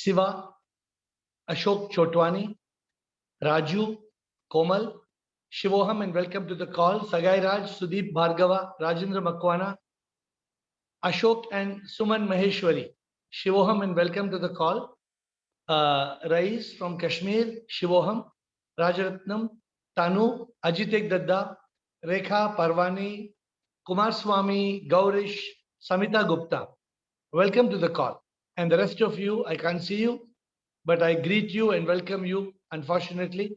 Siva, Ashok Chotwani, Raju, Komal, Shivoham, and welcome to the call. Sagai Raj, Sudeep Bhargava, Rajendra Makwana, Ashok and Suman Maheshwari. Shivoham, and welcome to the call. Rais from Kashmir, Shivoham, Rajaratnam, Tanu, Ajitek Dadda, Rekha Parvani, Kumar Swami, Gaurish, Samita Gupta. Welcome to the call. And the rest of you, I can't see you, but I greet you and welcome you. Unfortunately,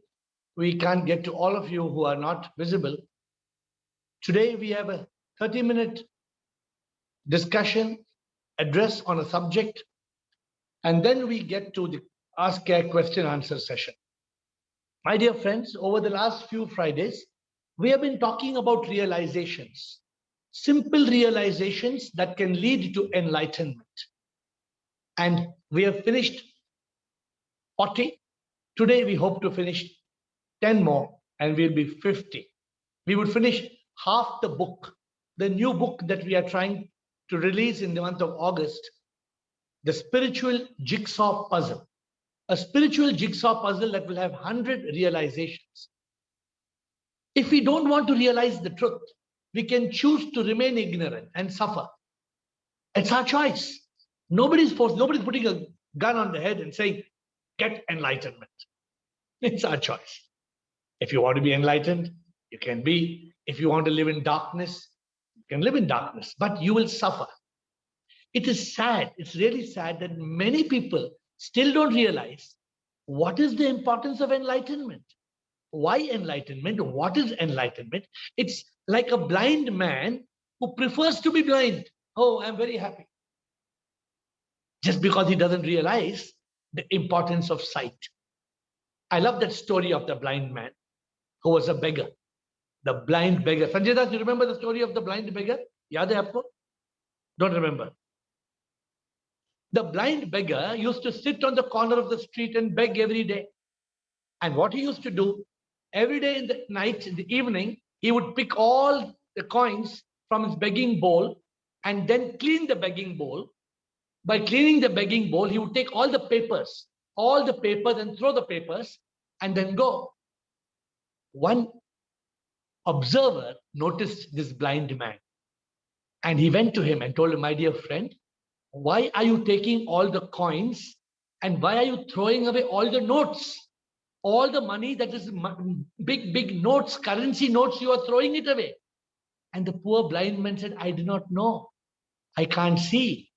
we can't get to all of you who are not visible. Today, we have a 30-minute discussion, address on a subject, and then we get to the ask a question answer session. My dear friends, over the last few Fridays, we have been talking about realizations, simple realizations that can lead to enlightenment. And we have finished 40. Today, we hope to finish 10 more and we'll be 50. We would finish half the book, the new book that we are trying to release in the month of August, the spiritual jigsaw puzzle. A spiritual jigsaw puzzle that will have 100 realizations. If we don't want to realize the truth, we can choose to remain ignorant and suffer. It's our choice. Nobody's putting a gun on the head and saying, get enlightenment. It's our choice. If you want to be enlightened, you can be. If you want to live in darkness, you can live in darkness, but you will suffer. It is sad. It's really sad that many people still don't realize what is the importance of enlightenment. Why enlightenment? What is enlightenment? It's like a blind man who prefers to be blind. Oh, I'm very happy. Just because he doesn't realize the importance of sight. I love that story of the blind man who was a beggar. The blind beggar. Sanjay Das, you remember the story of the blind beggar? Yaad hai aapko? Don't remember. The blind beggar used to sit on the corner of the street and beg every day. And what he used to do, every day in the night, in the evening, he would pick all the coins from his begging bowl and then clean the begging bowl. By cleaning the begging bowl, he would take all the papers and throw the papers and then go. One observer noticed this blind man and he went to him and told him, my dear friend, why are you taking all the coins and why are you throwing away all the notes? All the money that is big notes, currency notes, you are throwing it away. And the poor blind man said, I do not know. I can't see.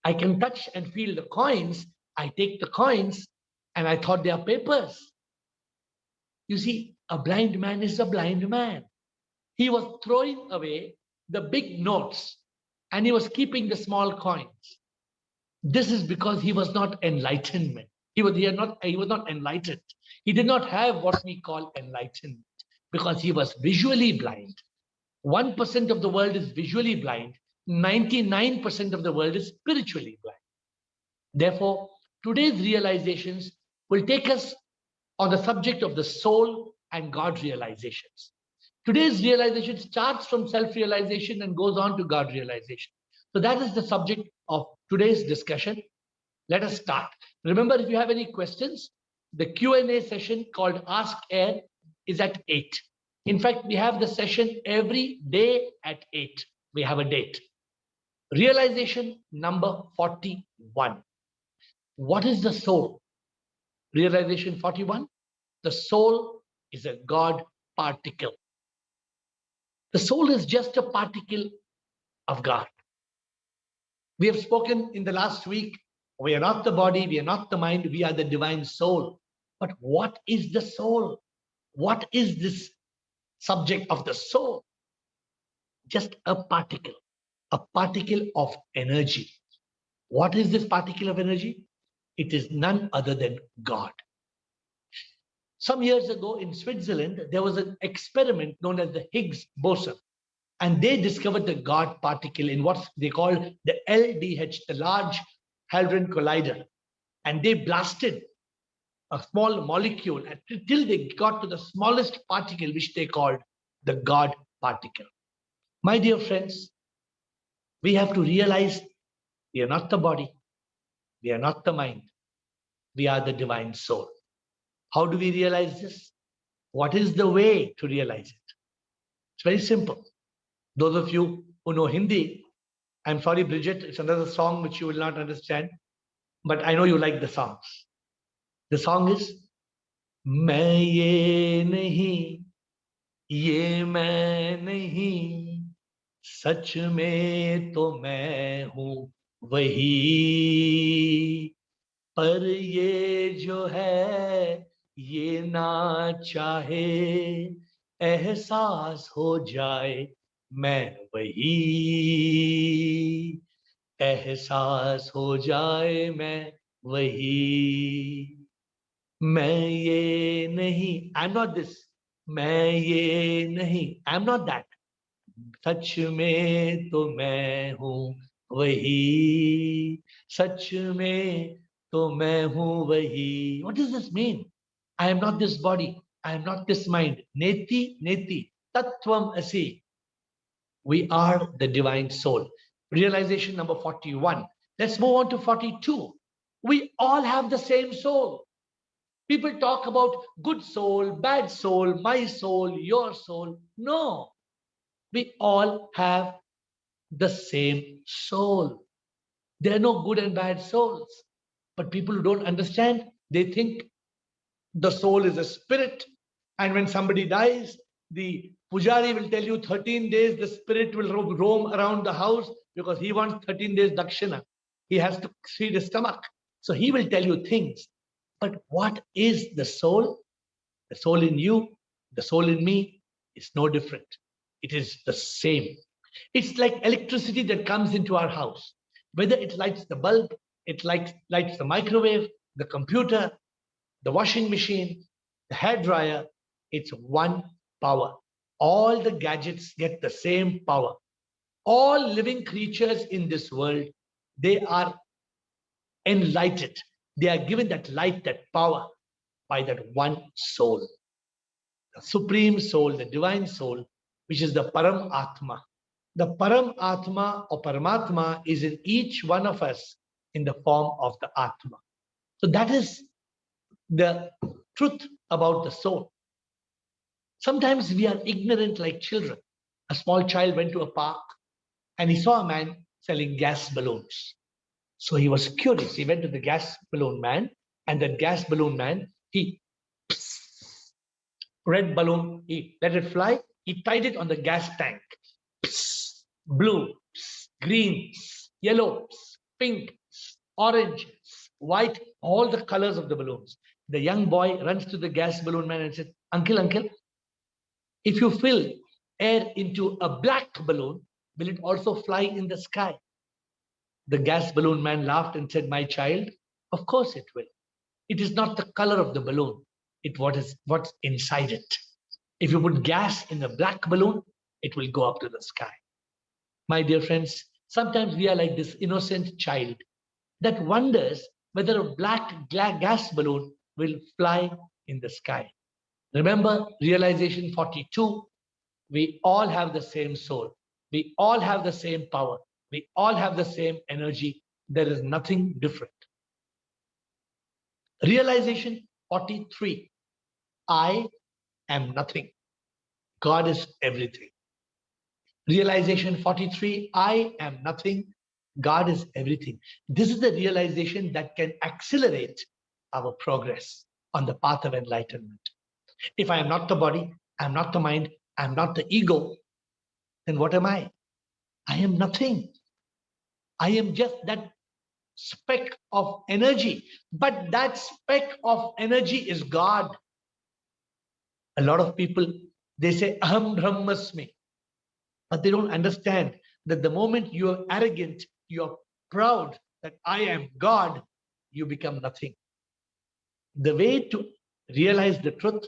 I can touch and feel the coins. I take the coins and I thought they are papers. You see, a blind man is a blind man. He was throwing away the big notes and he was keeping the small coins. This is because he was not enlightenment. He was not enlightened. He did not have what we call enlightenment because he was visually blind. 1% of the world is visually blind. 99% of the world is spiritually blind. Therefore, today's realizations will take us on the subject of the soul and God realizations. Today's realization starts from self-realization and goes on to God realization. So that is the subject of today's discussion. Let us start. Remember, if you have any questions, the Q&A session called Ask Air is at 8. In fact, we have the session every day at 8. We have a date. Realization number 41. What is the soul? Realization 41. The soul is a God particle. The soul is just a particle of God. We have spoken in the last week, we are not the body, we are not the mind, we are the divine soul. But what is the soul? What is this subject of the soul? Just a particle of energy. What is this particle of energy? It is none other than God. Some years ago in Switzerland, there was an experiment known as the Higgs boson. And they discovered the God particle in what they call the LDH, the Large Hadron Collider. And they blasted a small molecule until they got to the smallest particle, which they called the God particle. My dear friends, we have to realize we are not the body, we are not the mind, we are the divine soul. How do we realize this? What is the way to realize it? It's very simple. Those of you who know Hindi, I'm sorry, Bridget, it's another song which you will not understand, but I know you like the songs. The song is, मैं ये नहीं, ये मैं नहीं, सच में तो मैं हूँ वही, पर ये जो है ये ना चाहे, एहसास हो जाए मैं वही, एहसास हो जाए मैं वही, मैं ये नहीं, आई एम नॉट दिस, मैं ये नहीं, आई एम नॉट दैट, सच में तो मैं हूँ वही, सच में तो मैं हूँ वही. What does this mean? I am not this body. I am not this mind. Neti, neti, tattvam asi. We are the divine soul. Realization number 41. Let's move on to 42. We all have the same soul. People talk about good soul, bad soul, my soul, your soul. No, we all have the same soul. There are no good and bad souls. But people who don't understand, they think the soul is a spirit. And when somebody dies, the pujari will tell you 13 days the spirit will roam around the house because he wants 13 days dakshina. He has to feed his stomach. So he will tell you things. But what is the soul? The soul in you, the soul in me is no different. It is the same. It's like electricity that comes into our house. Whether it lights the bulb, it lights the microwave, the computer, the washing machine, the hair dryer, it's one power. All the gadgets get the same power. All living creatures in this world, they are enlightened. They are given that light, that power by that one soul. The supreme soul, the divine soul, which is the Param Atma. The Param Atma or Paramatma is in each one of us in the form of the Atma. So that is the truth about the soul. Sometimes we are ignorant like children. A small child went to a park and he saw a man selling gas balloons. So he was curious. He went to the gas balloon man, and that gas balloon man, he red balloon, he let it fly, he tied it on the gas tank. Blue, green, yellow, pink, orange, white, all the colors of the balloons. The young boy runs to the gas balloon man and says, Uncle, uncle, if you fill air into a black balloon, will it also fly in the sky? The gas balloon man laughed and said, my child, of course it will. It is not the color of the balloon, what's inside it. If you put gas in a black balloon, it will go up to the sky. My dear friends, sometimes we are like this innocent child that wonders whether a black gas balloon will fly in the sky. Remember, realization 42, we all have the same soul. We all have the same power. We all have the same energy. There is nothing different. Realization 43, I am nothing. God is everything. Realization 43, I am nothing. God is everything. This is the realization that can accelerate our progress on the path of enlightenment. If I am not the body, I am not the mind, I am not the ego, then what am I? I am nothing. I am just that speck of energy. But that speck of energy is God. A lot of people, they say, Aham Brahmasmi. But they don't understand that the moment you are arrogant, you are proud that I am God, you become nothing. The way to realize the truth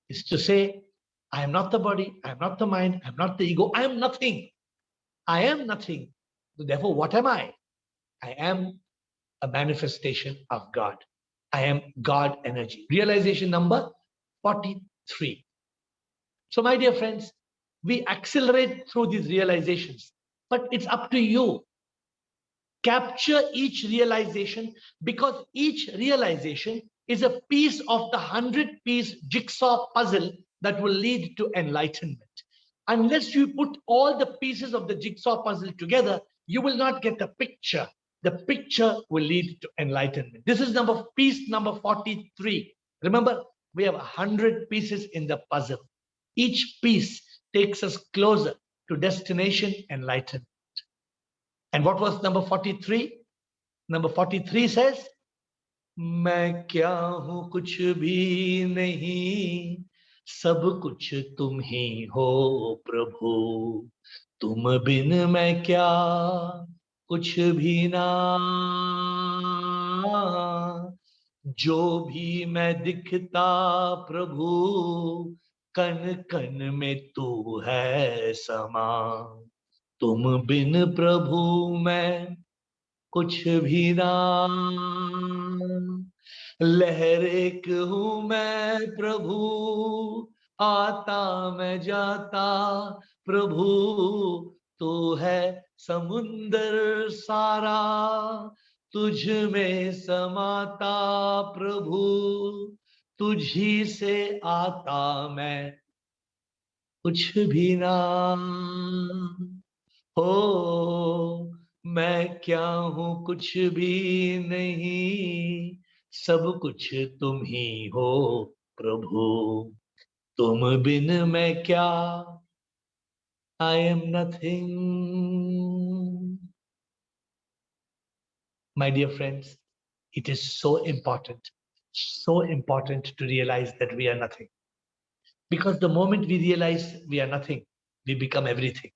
is to say, I am not the body, I am not the mind, I am not the ego, I am nothing. I am nothing. So therefore, what am I? I am a manifestation of God. I am God energy. Realization number 43. So my dear friends, we accelerate through these realizations, but it's up to you Capture each realization, because each realization is a piece of the 100-piece jigsaw puzzle that will lead to enlightenment. Unless you put all the pieces of the jigsaw puzzle together, you will not get a picture. The picture will lead to enlightenment. This is piece number 43. Remember, we have 100 pieces in the puzzle. Each piece takes us closer to destination enlightenment. And what was number 43? Number 43 says, मैं क्या हूं कुछ भी नहीं, सब कुछ तुम ही हो प्रभु, तुम बिन मैं क्या कुछ भी ना, जो भी मैं दिखता प्रभु, कन कन में तू है समा, तुम बिन प्रभु मैं कुछ भी ना, लहर एक हूं मैं प्रभु, आता मैं जाता प्रभु, तू है समुंदर सारा, तुझ में समाता प्रभु, तुझी से आता मैं कुछ भी ना, हो मैं क्या हूं कुछ भी नहीं, सब कुछ तुम ही हो प्रभु, तुम बिन मैं क्या, I am nothing. My dear friends, it is so important to realize that we are nothing. Because the moment we realize we are nothing, we become everything.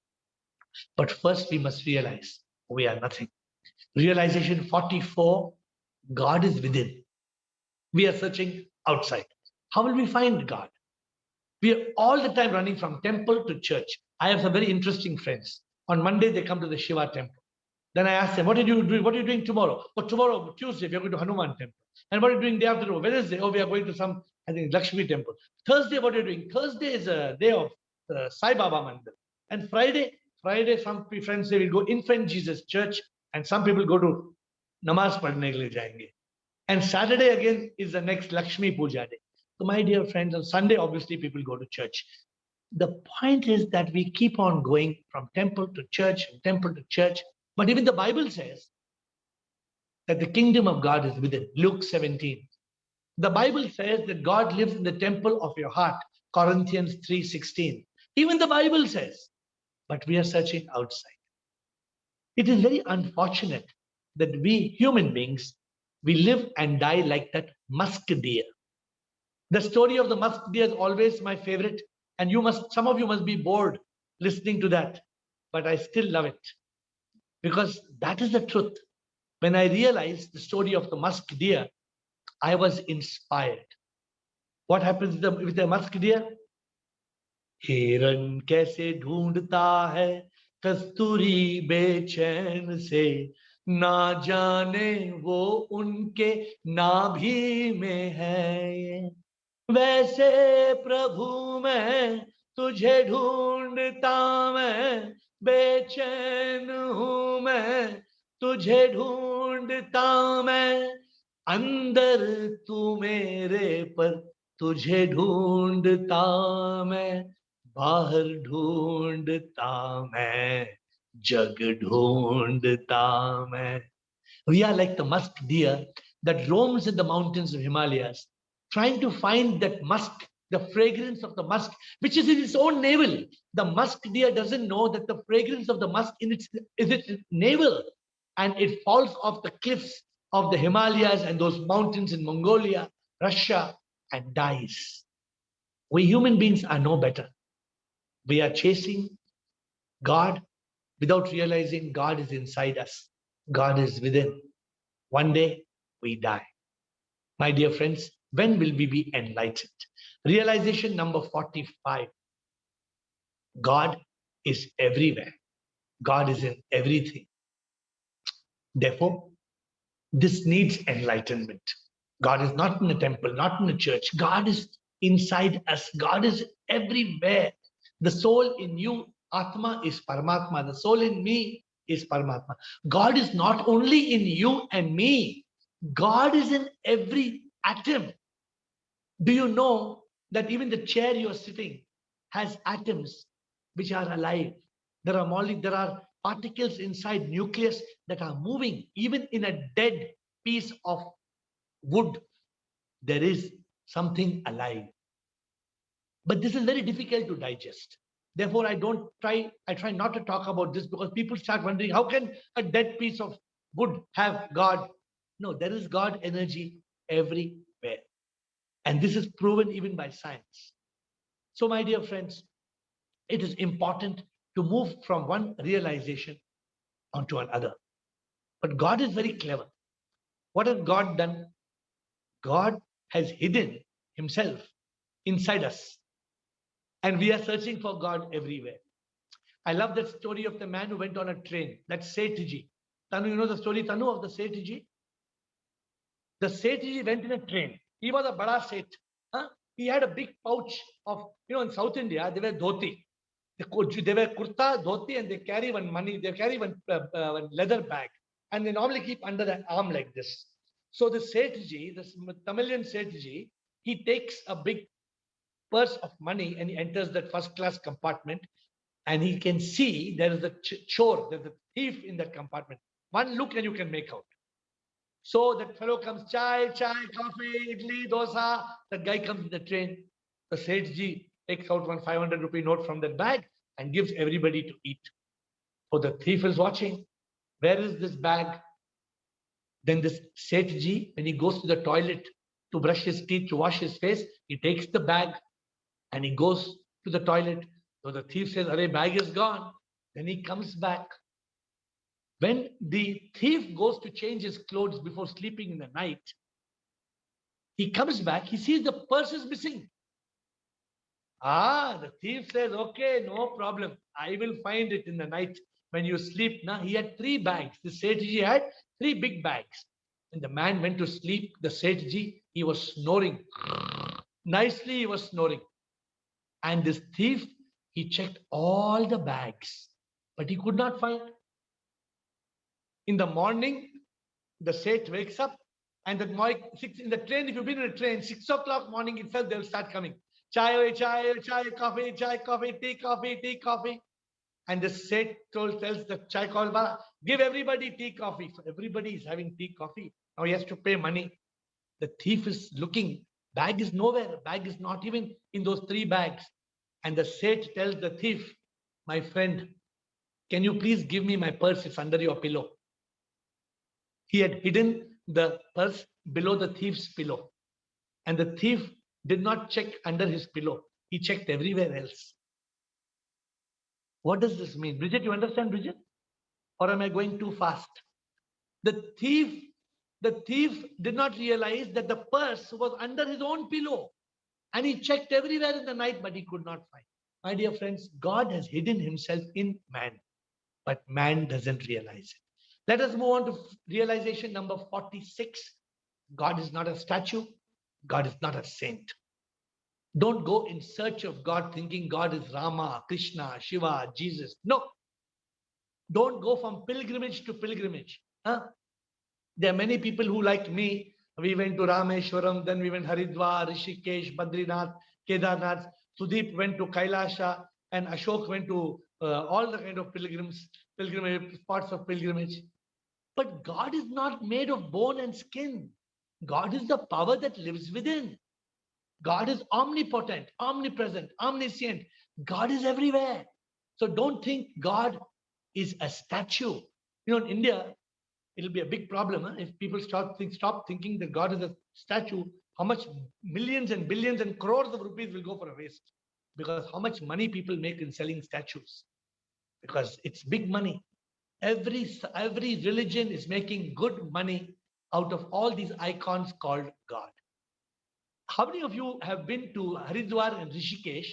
But first we must realize we are nothing. Realization 44, God is within. We are searching outside. How will we find God? We are all the time running from temple to church. I have some very interesting friends. On Monday, they come to the Shiva temple. Then I ask them, what are you doing tomorrow? Oh, tomorrow, Tuesday, we are going to Hanuman temple. And what are you doing day after tomorrow? Wednesday, oh, we are going to some, I think, Lakshmi temple. Thursday, what are you doing? Thursday is a day of Sai Baba Mandir. And Friday, some friends say we'll go Infant Jesus Church, and some people go to Namaz padhne ke liye jayenge. And Saturday again is the next Lakshmi Puja day. So my dear friends, on Sunday, obviously people go to church. The point is that we keep on going from temple to church, temple to church. But even the Bible says that the kingdom of God is within. Luke 17. The Bible says that God lives in the temple of your heart. Corinthians 3:16. Even the Bible says, but we are searching outside. It is very unfortunate that we human beings, we live and die like that musk deer. The story of the musk deer is always my favorite, and some of you must be bored listening to that, but I still love it because that is the truth. When I realized the story of the musk deer, I was inspired. What happens with the musk deer? हिरन कैसे ढूंढता है कस्तूरी बेचैन से, ना जाने वो उनके नाभि में है, वैसे प्रभु मैं तुझे ढूंढता मैं, बेचैन हूं मैं तुझे ढूंढता मैं, अंदर तू मेरे पर तुझे ढूंढता मैं, बाहर ढूंढता मैं, जग ढूंढता मैं. We are like the musk deer that roams in the mountains of Himalayas, trying to find that musk, the fragrance of the musk, which is in its own navel. The musk deer doesn't know that the fragrance of the musk is its navel, and it falls off the cliffs of the Himalayas and those mountains in Mongolia, Russia, and dies. We human beings are no better. We are chasing God without realizing God is inside us. God is within. One day we die. My dear friends, when will we be enlightened? Realization number 45. God is everywhere. God is in everything. Therefore, this needs enlightenment. God is not in a temple, not in a church. God is inside us. God is everywhere. The soul in you, Atma, is Paramatma. The soul in me is Paramatma. God is not only in you and me. God is in every atom. Do you know that even the chair you are sitting has atoms which are alive? There are particles inside nucleus that are moving. Even in a dead piece of wood, there is something alive. But this is very difficult to digest. Therefore, I try not to talk about this, because people start wondering, how can a dead piece of wood have God? No, there is God energy everywhere. And this is proven even by science. So, my dear friends, it is important to move from one realization onto another. But God is very clever. What has God done? God has hidden himself inside us, and we are searching for God everywhere. I love that story of the man who went on a train. That's Sethji. Tanu, you know the story, Tanu, of the Sethji? The Sethji went in a train. He was a bada Seth. Huh? He had a big pouch of, in South India, they were dhoti. They wear kurta, dhoti, and they carry one money. They carry one leather bag, and they normally keep under the arm like this. So the Sethji, this Tamilian Sethji, he takes a big purse of money and he enters that first class compartment, and he can see there is a chore, there's a thief in that compartment. One look and you can make out. So that fellow comes, chai, coffee, idli, dosa. That guy comes in the train. The Sethji takes out one 500 rupee note from that bag and gives everybody to eat. So the thief is watching. Where is this bag? Then this Sethji, when he goes to the toilet to brush his teeth, to wash his face, he takes the bag and he goes to the toilet. So the thief says, "Arey, bag is gone." Then he comes back. When the thief goes to change his clothes before sleeping in the night, he comes back, he sees the purse is missing. The thief says, "Okay, no problem. I will find it in the night when you sleep." Now, he had 3 bags. The Sethji had 3 big bags. When the man went to sleep, the Sethji, he was snoring. Nicely, he was snoring. And this thief, he checked all the bags, but he could not find. In the morning, the Seth wakes up, and in the train, if you've been in a train, 6 o'clock morning itself, they'll start coming. Chai, coffee, tea, coffee. And the Seth tells the chai callba, "Give everybody tea, coffee." So everybody is having tea, coffee. Now he has to pay money. The thief is looking. Bag is nowhere. Bag is not even in those 3 bags. And the Seth tells the thief, "My friend, can you please give me my purse? It's under your pillow." He had hidden the purse below the thief's pillow. And the thief did not check under his pillow. He checked everywhere else. What does this mean? Bridget, you understand, Bridget? Or am I going too fast? The thief did not realize that the purse was under his own pillow. And he checked everywhere in the night, but he could not find. My dear friends, God has hidden himself in man, but man doesn't realize it. Let us move on to realization number 46. God is not a statue. God is not a saint. Don't go in search of God thinking God is Rama, Krishna, Shiva, Jesus. No. Don't go from pilgrimage to pilgrimage. Huh? There are many people who, like me, we went to Rameshwaram, then we went Haridwar, Rishikesh, Badrinath, Kedarnath. Sudeep went to Kailasha, and Ashok went to all the kind of pilgrimage spots of pilgrimage. But God is not made of bone and skin. God is the power that lives within. God is omnipotent, omnipresent, omniscient. God is everywhere. So don't think God is a statue. In India, it'll be a big problem if people stop thinking that God is a statue. How much millions and billions and crores of rupees will go for a waste? Because how much money people make in selling statues? Because it's big money. Every religion is making good money out of all these icons called God. How many of you have been to Haridwar and Rishikesh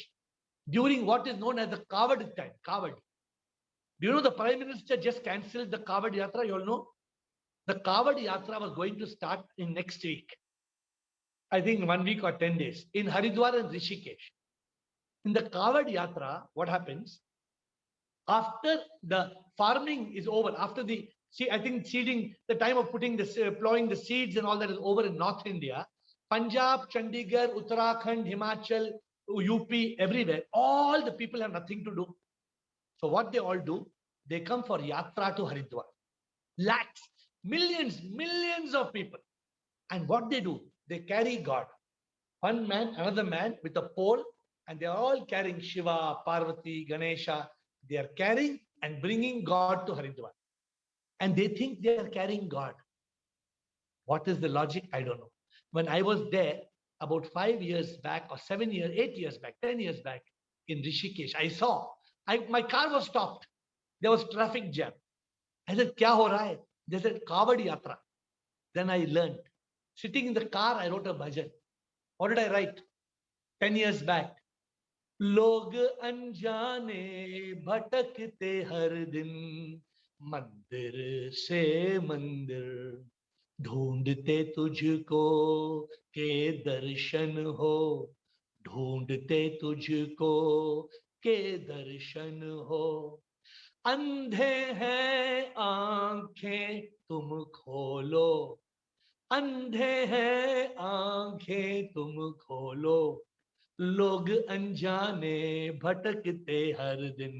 during what is known as the Kavod time? Kavod. Do you know the Prime Minister just cancelled the Kavod Yatra? You all know? The Kavod Yatra was going to start in next week. I think 1 week or 10 days in Haridwar and Rishikesh. In the Kavod Yatra, what happens? After the farming is over. After the, see, I think seeding, the time of putting the, plowing the seeds and all that is over in North India. Punjab, Chandigarh, Uttarakhand, Himachal, UP, everywhere, all the people have nothing to do. So what they all do, they come for yatra to Haridwar. Lakhs, millions of people. And what they do, they carry God. One man, another man with a pole, and they are all carrying Shiva, Parvati, Ganesha. They are carrying and bringing God to Haridwar. And they think they are carrying God. What is the logic? I don't know. When I was there about 5 years back, or 7 years, 8 years back, 10 years back in Rishikesh, I saw, my car was stopped. There was traffic jam. I said, Kya ho raha hai? They said, Kavadi Yatra. Then I learned. Sitting in the car, I wrote a bhajan. What did I write? 10 years back. लोग अनजाने भटकते हर दिन मंदिर से मंदिर ढूंढते तुझको के दर्शन हो ढूंढते तुझको के दर्शन हो अंधे हैं आंखें तुम खोलो अंधे हैं आंखें तुम खोलो लोग अनजाने भटकते हर दिन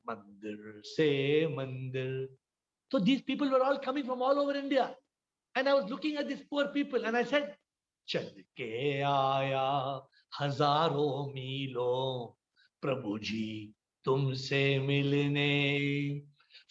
मंदिर से मंदिर. So these people were all coming from all over India, and I was looking at these poor people and I said, चल के आया हजारों मीलों प्रभु जी तुमसे मिलने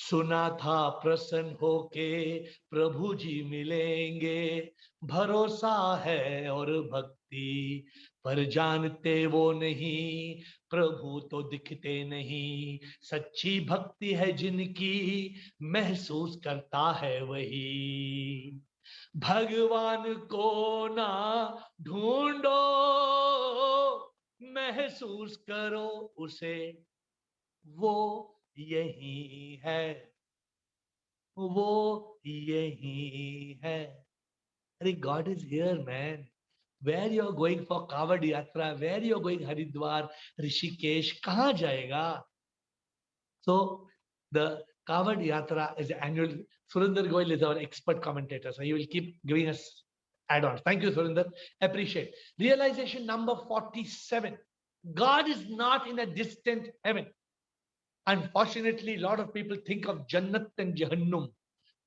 सुना था प्रसन्न होके प्रभु जी मिलेंगे भरोसा है और भक्ति पर जानते वो नहीं प्रभु तो दिखते नहीं सच्ची भक्ति है जिनकी महसूस करता है वही भगवान को ना ढूंढो महसूस करो उसे वो यही है वो यही है. अरे God is here, man. Where you are going for Kavod Yatra, where you are going Haridwar, Rishikesh, कहाँ जाएगा? So the Kavod Yatra is the annual. Surinder Goyal is our expert commentator, so he will keep giving us add-ons. Thank you, Surinder. Appreciate. Realization number 47. God is not in a distant heaven. Unfortunately, a lot of people think of Jannat and Jahannam.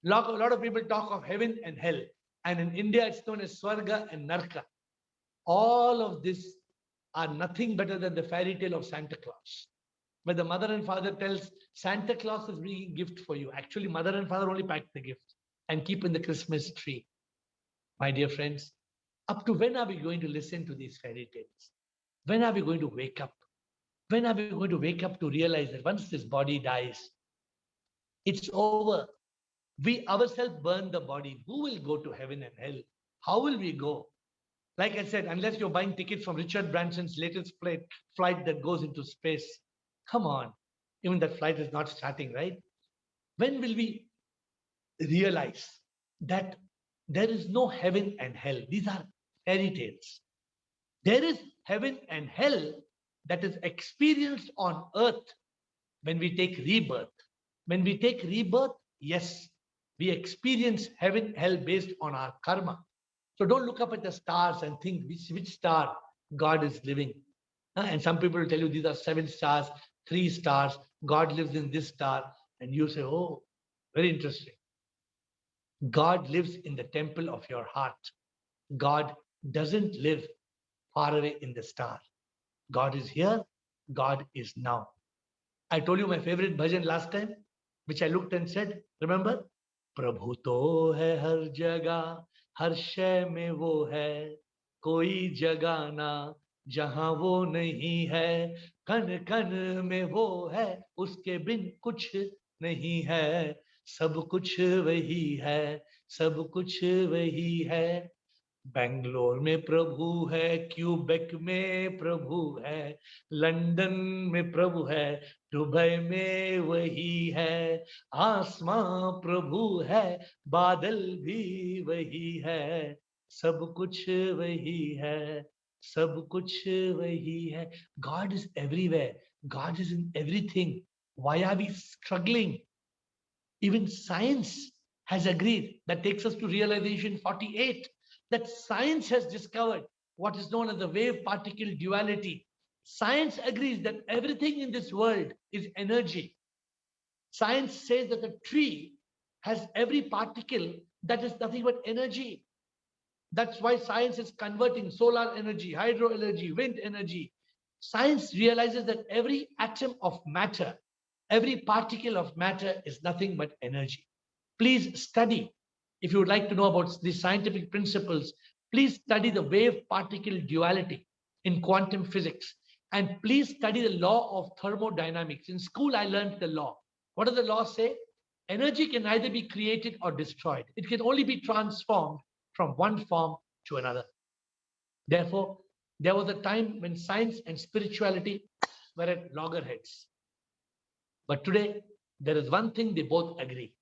A lot of people talk of heaven and hell. And in India, it's known as Swarga and Narka. All of this are nothing better than the fairy tale of Santa Claus. Where the mother and father tells Santa Claus is bringing a gift for you. Actually, mother and father only pack the gift and keep in the Christmas tree. My dear friends, up to when are we going to listen to these fairy tales? When are we going to wake up? When are we going to wake up to realize that once this body dies, it's over. We ourselves burn the body. Who will go to heaven and hell? How will we go? Like I said, unless you're buying tickets from Richard Branson's latest flight that goes into space, come on. Even that flight is not starting, right? When will we realize that there is no heaven and hell? These are fairy tales. There is heaven and hell that is experienced on earth when we take rebirth. When we take rebirth, yes, we experience heaven, hell based on our karma. So don't look up at the stars and think which star God is living. And some people will tell you these are 7 stars, 3 stars, God lives in this star. And you say, oh, very interesting. God lives in the temple of your heart. God doesn't live far away in the star. God is here. God is now. I told you my favorite bhajan last time, which I looked and said, remember? प्रभु तो है हर जगह, हर शय में वो है, कोई जगह ना जहां वो नहीं है, कण कण में वो है, उसके बिन कुछ नहीं है, सब कुछ वही है, सब कुछ वही है. बेंगलोर में प्रभु है, क्यूबेक में प्रभु है, लंदन में प्रभु है, दुबई में वही है, आसमां प्रभु है, बादल भी वही है, सब कुछ वही है, सब कुछ वही है. God is everywhere. God is in everything. Why are we struggling? Even science has agreed. That takes us to realization 48, that science has discovered what is known as the wave particle duality. Science agrees that everything in this world is energy. Science says that a tree has every particle that is nothing but energy. That's why science is converting solar energy, hydro energy, wind energy. Science realizes that every atom of matter, every particle of matter is nothing but energy. Please study. If you would like to know about these scientific principles, please study the wave particle duality in quantum physics. And please study the law of thermodynamics. In school, I learned the law. What does the law say? Energy can neither be created or destroyed. It can only be transformed from one form to another. Therefore, there was a time when science and spirituality were at loggerheads. But today, there is one thing they both agree.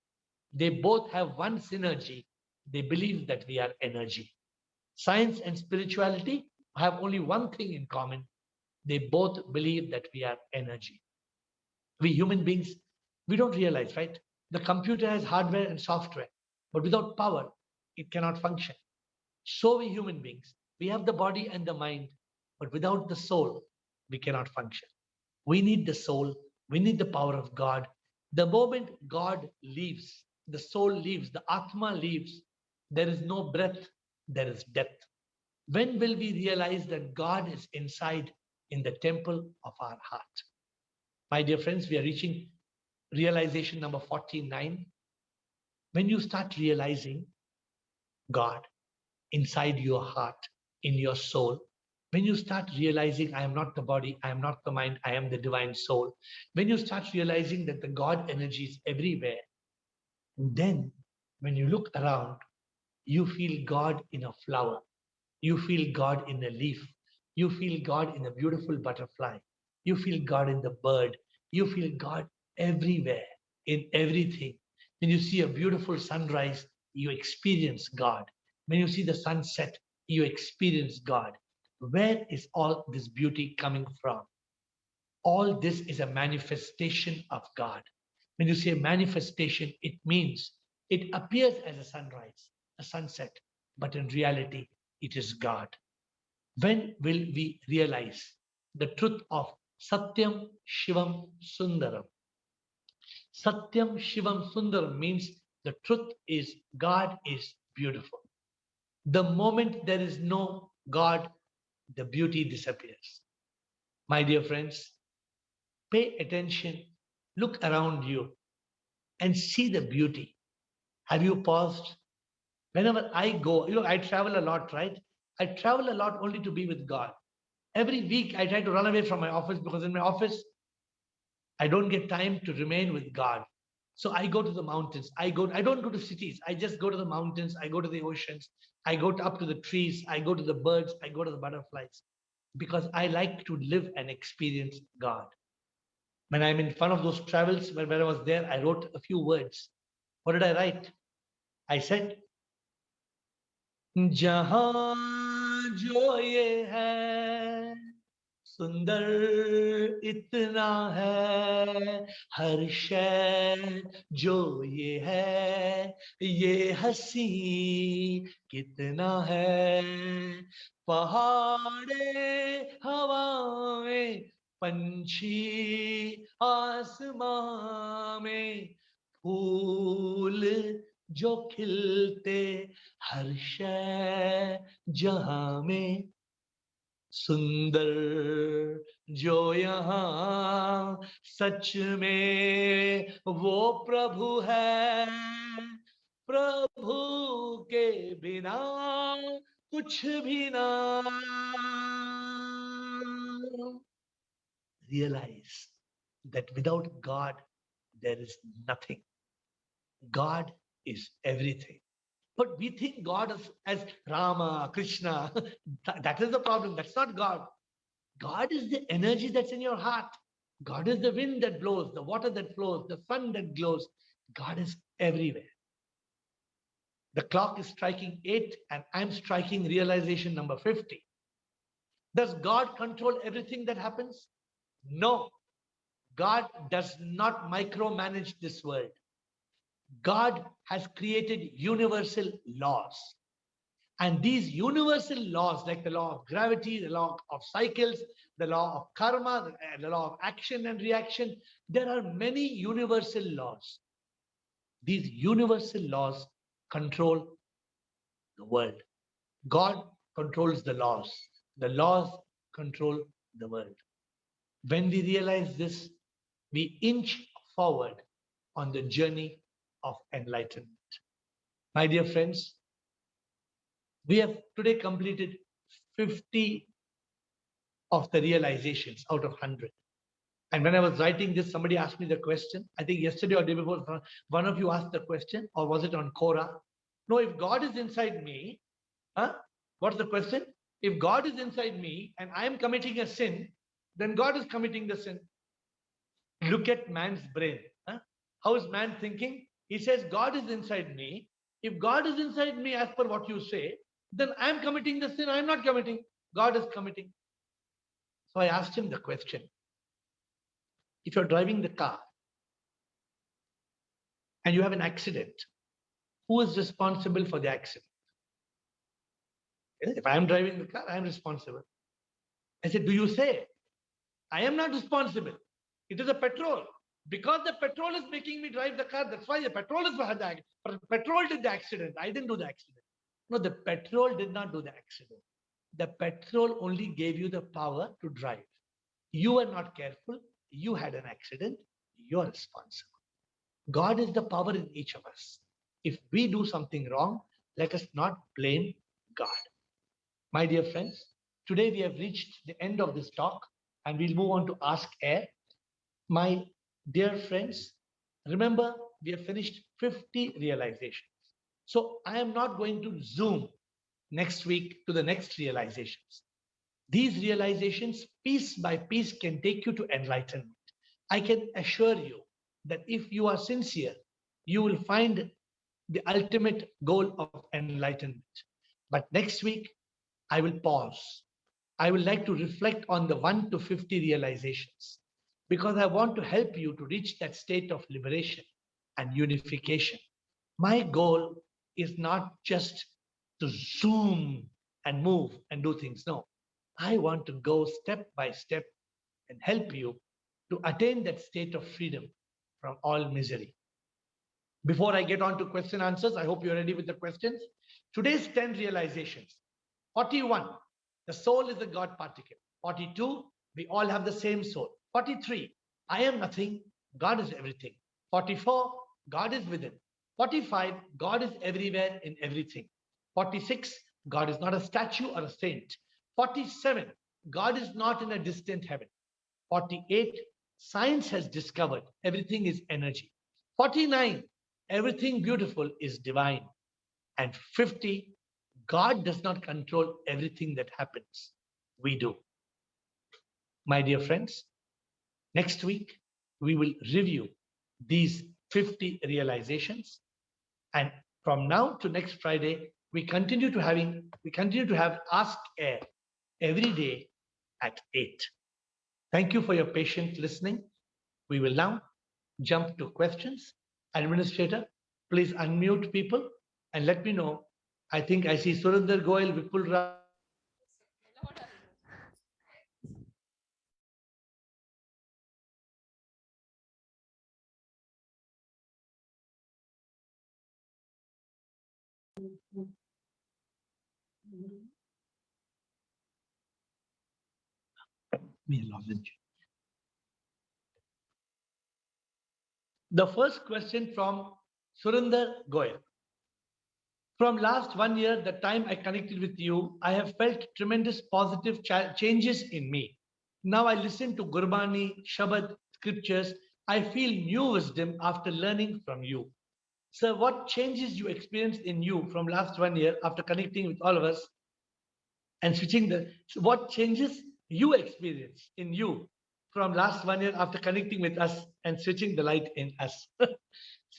They both have one synergy. They believe that we are energy. Science and spirituality have only one thing in common. They both believe that we are energy. We human beings, we don't realize, right? The computer has hardware and software, but without power, it cannot function. So we human beings, we have the body and the mind, but without the soul, we cannot function. We need the soul, we need the power of God. The moment God leaves, the soul leaves, the Atma leaves, there is no breath, there is death. When will we realize that God is inside in the temple of our heart? My dear friends, we are reaching realization number 49. When you start realizing God inside your heart, in your soul, when you start realizing, I am not the body, I am not the mind, I am the divine soul, when you start realizing that the God energy is everywhere, then when you look around, you feel God in a flower, you feel God in a leaf, you feel God in a beautiful butterfly, you feel God in the bird, you feel God everywhere, in everything. When you see a beautiful sunrise, you experience God. When you see the sunset, you experience God. Where is all this beauty coming from? All this is a manifestation of God. When you say manifestation, it means it appears as a sunrise, a sunset, but in reality, it is God. When will we realize the truth of Satyam Shivam Sundaram? Satyam Shivam Sundaram means the truth is God is beautiful. The moment there is no God, the beauty disappears. My dear friends, pay attention, look around you and see the beauty. Have you paused? Whenever I go, I travel a lot, right? I travel a lot only to be with God. Every week I try to run away from my office because in my office I don't get time to remain with God. So I go to the mountains. I don't go to cities. I just go to the mountains. I go to the oceans. I go up to the trees. I go to the birds. I go to the butterflies because I like to live and experience God. When I'm in front of those travels, when I was there, I wrote a few words. What did I write? I said, जहां जो ये है सुंदर इतना है हर शय जो ये है ये हंसी कितना है पहाड़े हवा में पंछी आसमां में फूल जो खिलते हर शय जहां में सुंदर जो यहाँ सच में वो प्रभु है प्रभु के बिना कुछ भी ना realize that without God there is nothing. God is everything. But we think God as Rama, Krishna. That is the problem. That's not God. God is the energy that's in your heart. God is the wind that blows, the water that flows, the sun that glows. God is everywhere. The clock is striking 8 and I'm striking realization number 50. Does God control everything that happens? No. God does not micromanage this world. God has created universal laws. And these universal laws, like the law of gravity, the law of cycles, the law of karma, the law of action and reaction, there are many universal laws. These universal laws control the world. God controls the laws. The laws control the world. When we realize this, we inch forward on the journey of enlightenment. My dear friends, we have today completed 50 of the realizations out of 100. And when I was writing this, somebody asked me the question. I think yesterday or day before, one of you asked the question, or was it on Quora? No, if God is inside me, huh? What's the question? If God is inside me and I am committing a sin, then God is committing the sin. Look at man's brain. Huh? How is man thinking? He says, God is inside me. If God is inside me, as per what you say, then I am committing the sin. I am not committing. God is committing. So I asked him the question. If you're driving the car and you have an accident, who is responsible for the accident? If I am driving the car, I am responsible. I said, do you say, I am not responsible? It is a petrol. Because the petrol is making me drive the car, that's why the petrol is behind the accident. Petrol did the accident. I didn't do the accident. No, the petrol did not do the accident. The petrol only gave you the power to drive. You were not careful. You had an accident. You are responsible. God is the power in each of us. If we do something wrong, let us not blame God. My dear friends, today we have reached the end of this talk and we'll move on to Ask Air. My dear friends, remember we have finished 50 realizations. So I am not going to zoom next week to the next realizations. These realizations, piece by piece, can take you to enlightenment. I can assure you that if you are sincere, you will find the ultimate goal of enlightenment. But next week, I will pause. I would like to reflect on the 1 to 50 realizations because I want to help you to reach that state of liberation and unification. My goal is not just to zoom and move and do things. No, I want to go step by step and help you to attain that state of freedom from all misery. Before I get on to question answers, I hope you're ready with the questions. Today's 10 realizations. 41, the soul is a God particle. 42, we all have the same soul. 43, I am nothing, God is everything. 44, God is within. 45, God is everywhere in everything. 46, God is not a statue or a saint. 47, God is not in a distant heaven. 48, science has discovered everything is energy. 49, everything beautiful is divine. And 50, God does not control everything that happens. We do. My dear friends, next week, we will review these 50 realizations. And from now to next Friday, we continue to have Ask Air every day at 8. Thank you for your patient listening. We will now jump to questions. Administrator, please unmute people and let me know. I think I see Surinder Goyal, Vipul Raj. The first question from Surinder Goyal. From last 1 year, the time I connected with you, I have felt tremendous positive changes in me. Now I listen to Gurbani, Shabad, scriptures. I feel new wisdom after learning from you. Sir, what changes you experienced in you from last 1 year after connecting with all of us and switching what changes you experience in you from last 1 year after connecting with us and switching the light in us?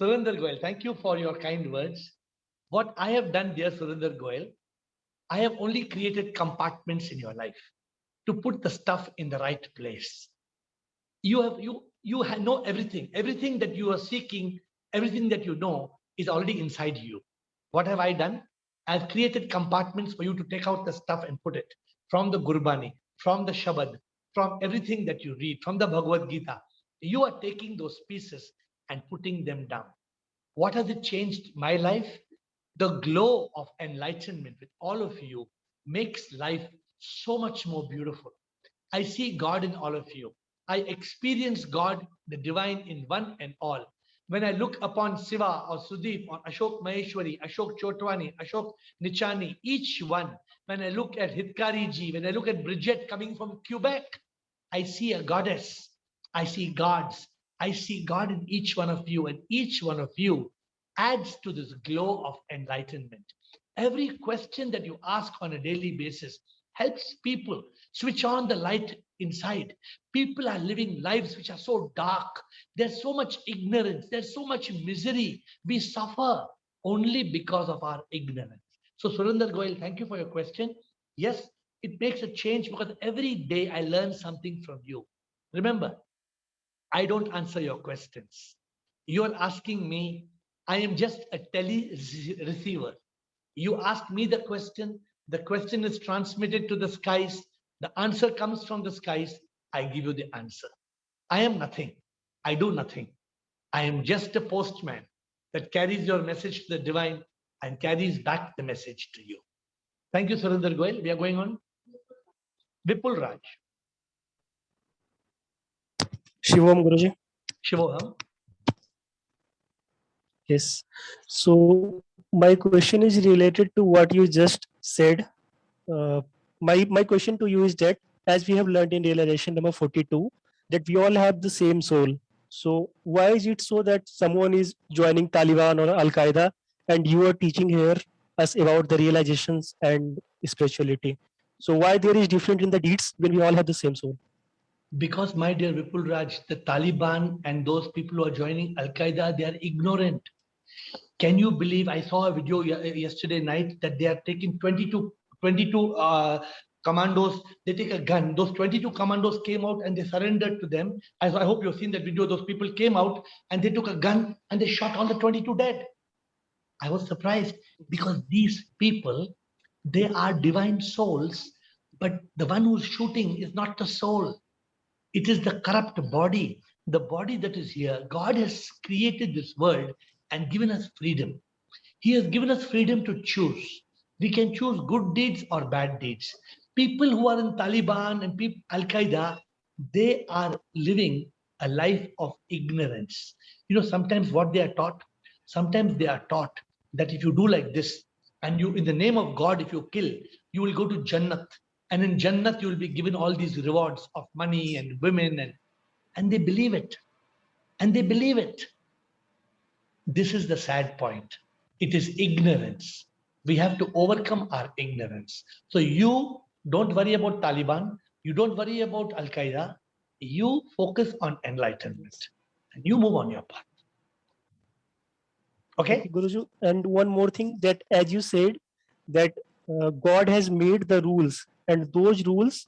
Surinder Goyal, thank you for your kind words. What I have done, dear Surinder Goyal, I have only created compartments in your life to put the stuff in the right place. You know everything that you are seeking Everything that you know is already inside you. What have I done? I've created compartments for you to take out the stuff and put it from the Gurbani, from the Shabad, from everything that you read, from the Bhagavad Gita. You are taking those pieces and putting them down. What has it changed my life? The glow of enlightenment with all of you makes life so much more beautiful. I see God in all of you. I experience God, the divine, in one and all. When I look upon Siva or Sudeep or Ashok Maheshwari, Ashok Chotwani, Ashok Nichani, each one, when I look at Hitkari ji, when I look at Bridget coming from Quebec, I see a goddess. I see gods. I see God in each one of you, and each one of you adds to this glow of enlightenment. Every question that you ask on a daily basis helps people switch on the light inside. People are living lives which are so dark. There's so much ignorance. There's so much misery. We suffer only because of our ignorance. So Surinder Goyal, thank you for your question. Yes, it makes a change because every day I learn something from you. Remember, I don't answer your questions. You are asking me, I am just a receiver. You ask me the question is transmitted to the skies, the answer comes from the skies, I give you the answer. I am nothing. I do nothing. I am just a postman that carries your message to the divine and carries back the message to you. Thank you, Surinder Goyal. We are going on. Vipul Raj. Shivam Guruji. Shivoham. Yes. So my question is related to what you just said. My question to you is that, as we have learned in realization number 42, that we all have the same soul. So why is it so that someone is joining Taliban or Al Qaeda and you are teaching here us about the realizations and spirituality? So why there is different in the deeds when we all have the same soul? Because, my dear Vipul Raj, the Taliban and those people who are joining Al Qaeda, they are ignorant. Can you believe? I saw a video yesterday night that they are taking 22 commandos. They take a gun. Those 22 commandos came out and they surrendered to them. As I hope you've seen that video. Those people came out and they took a gun and they shot all the 22 dead. I was surprised because these people, they are divine souls, but the one who's shooting is not the soul. It is the corrupt body, the body that is here. God has created this world and given us freedom. He has given us freedom to choose. We can choose good deeds or bad deeds. People who are in Taliban and Al Qaeda, they are living a life of ignorance. You know, sometimes what they are taught, sometimes they are taught that if you do like this, and you, in the name of God, if you kill, you will go to Jannat. And in Jannat, you will be given all these rewards of money and women, and they believe it. And they believe it. This is the sad point. It is ignorance. We have to overcome our ignorance. So you don't worry about Taliban. You don't worry about Al Qaeda. You focus on enlightenment and you move on your path. Okay? Guruji, and one more thing, that as you said, that God has made the rules and those rules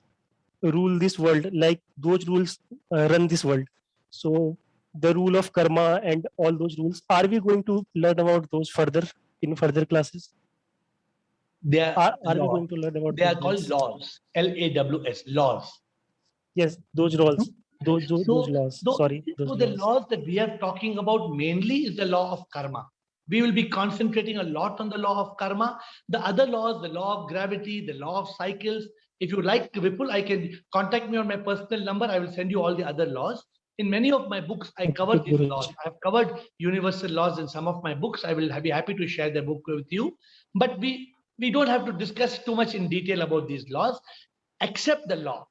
rule this world, like those rules run this world. So the rule of karma and all those rules, are we going to learn about those further in further classes? They are we going to learn about they are called laws. LAWS, laws. Yes, those laws. Those laws. Sorry, those so the laws that we are talking about mainly is the law of karma. We will be concentrating a lot on the law of karma. The other laws, the law of gravity, the law of cycles. If you like, Vipul, I can contact me on my personal number. I will send you all the other laws. In many of my books, I cover these laws. I have covered universal laws in some of my books. I will be happy to share the book with you. But we don't have to discuss too much in detail about these laws. Accept the law.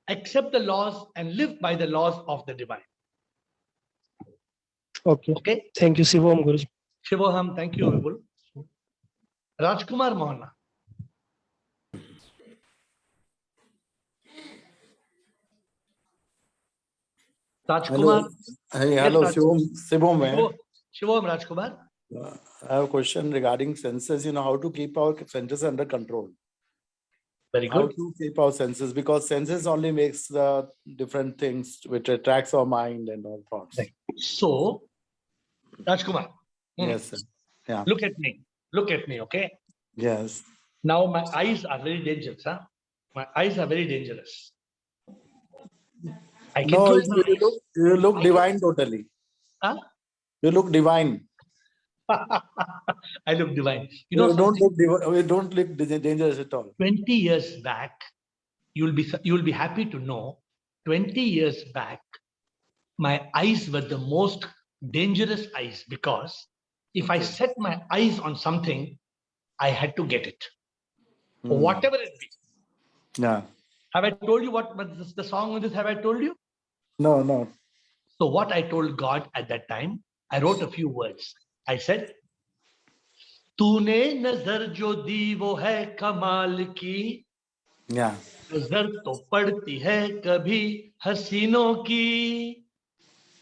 Accept the laws and live by the laws of the divine. Okay. Okay. Thank you, Shivam Guruji. Shivoham, thank you, Vipul. Rajkumar Mohana. Rajkumar. Hello, Shivam. Shivam Rajkumar. I have a question regarding senses. You know, how to keep our senses under control. Very good. How to keep our senses, because senses only makes the different things which attracts our mind and all thoughts. Right. So, Rajkumar, Yes, sir. Yeah. look at me. Look at me, okay? Yes. Now my eyes are very dangerous, huh? My eyes are very dangerous. I can No, close my you look I can- divine totally. Huh? You look divine. I look divine. You know You don't something? look dangerous at all. 20 years back, you'll be happy to know, 20 years back, my eyes were the most dangerous eyes because if I Okay. set my eyes on something, I had to get it. Hmm. Whatever it be. Yeah. Have I told you what the song on this? Have I told you? No, no. So what I told God at that time, I wrote a few words. I said, तूने नजर जो दी वो है कमाल की, Yeah. नजर तो पड़ती है कभी हसीनों की,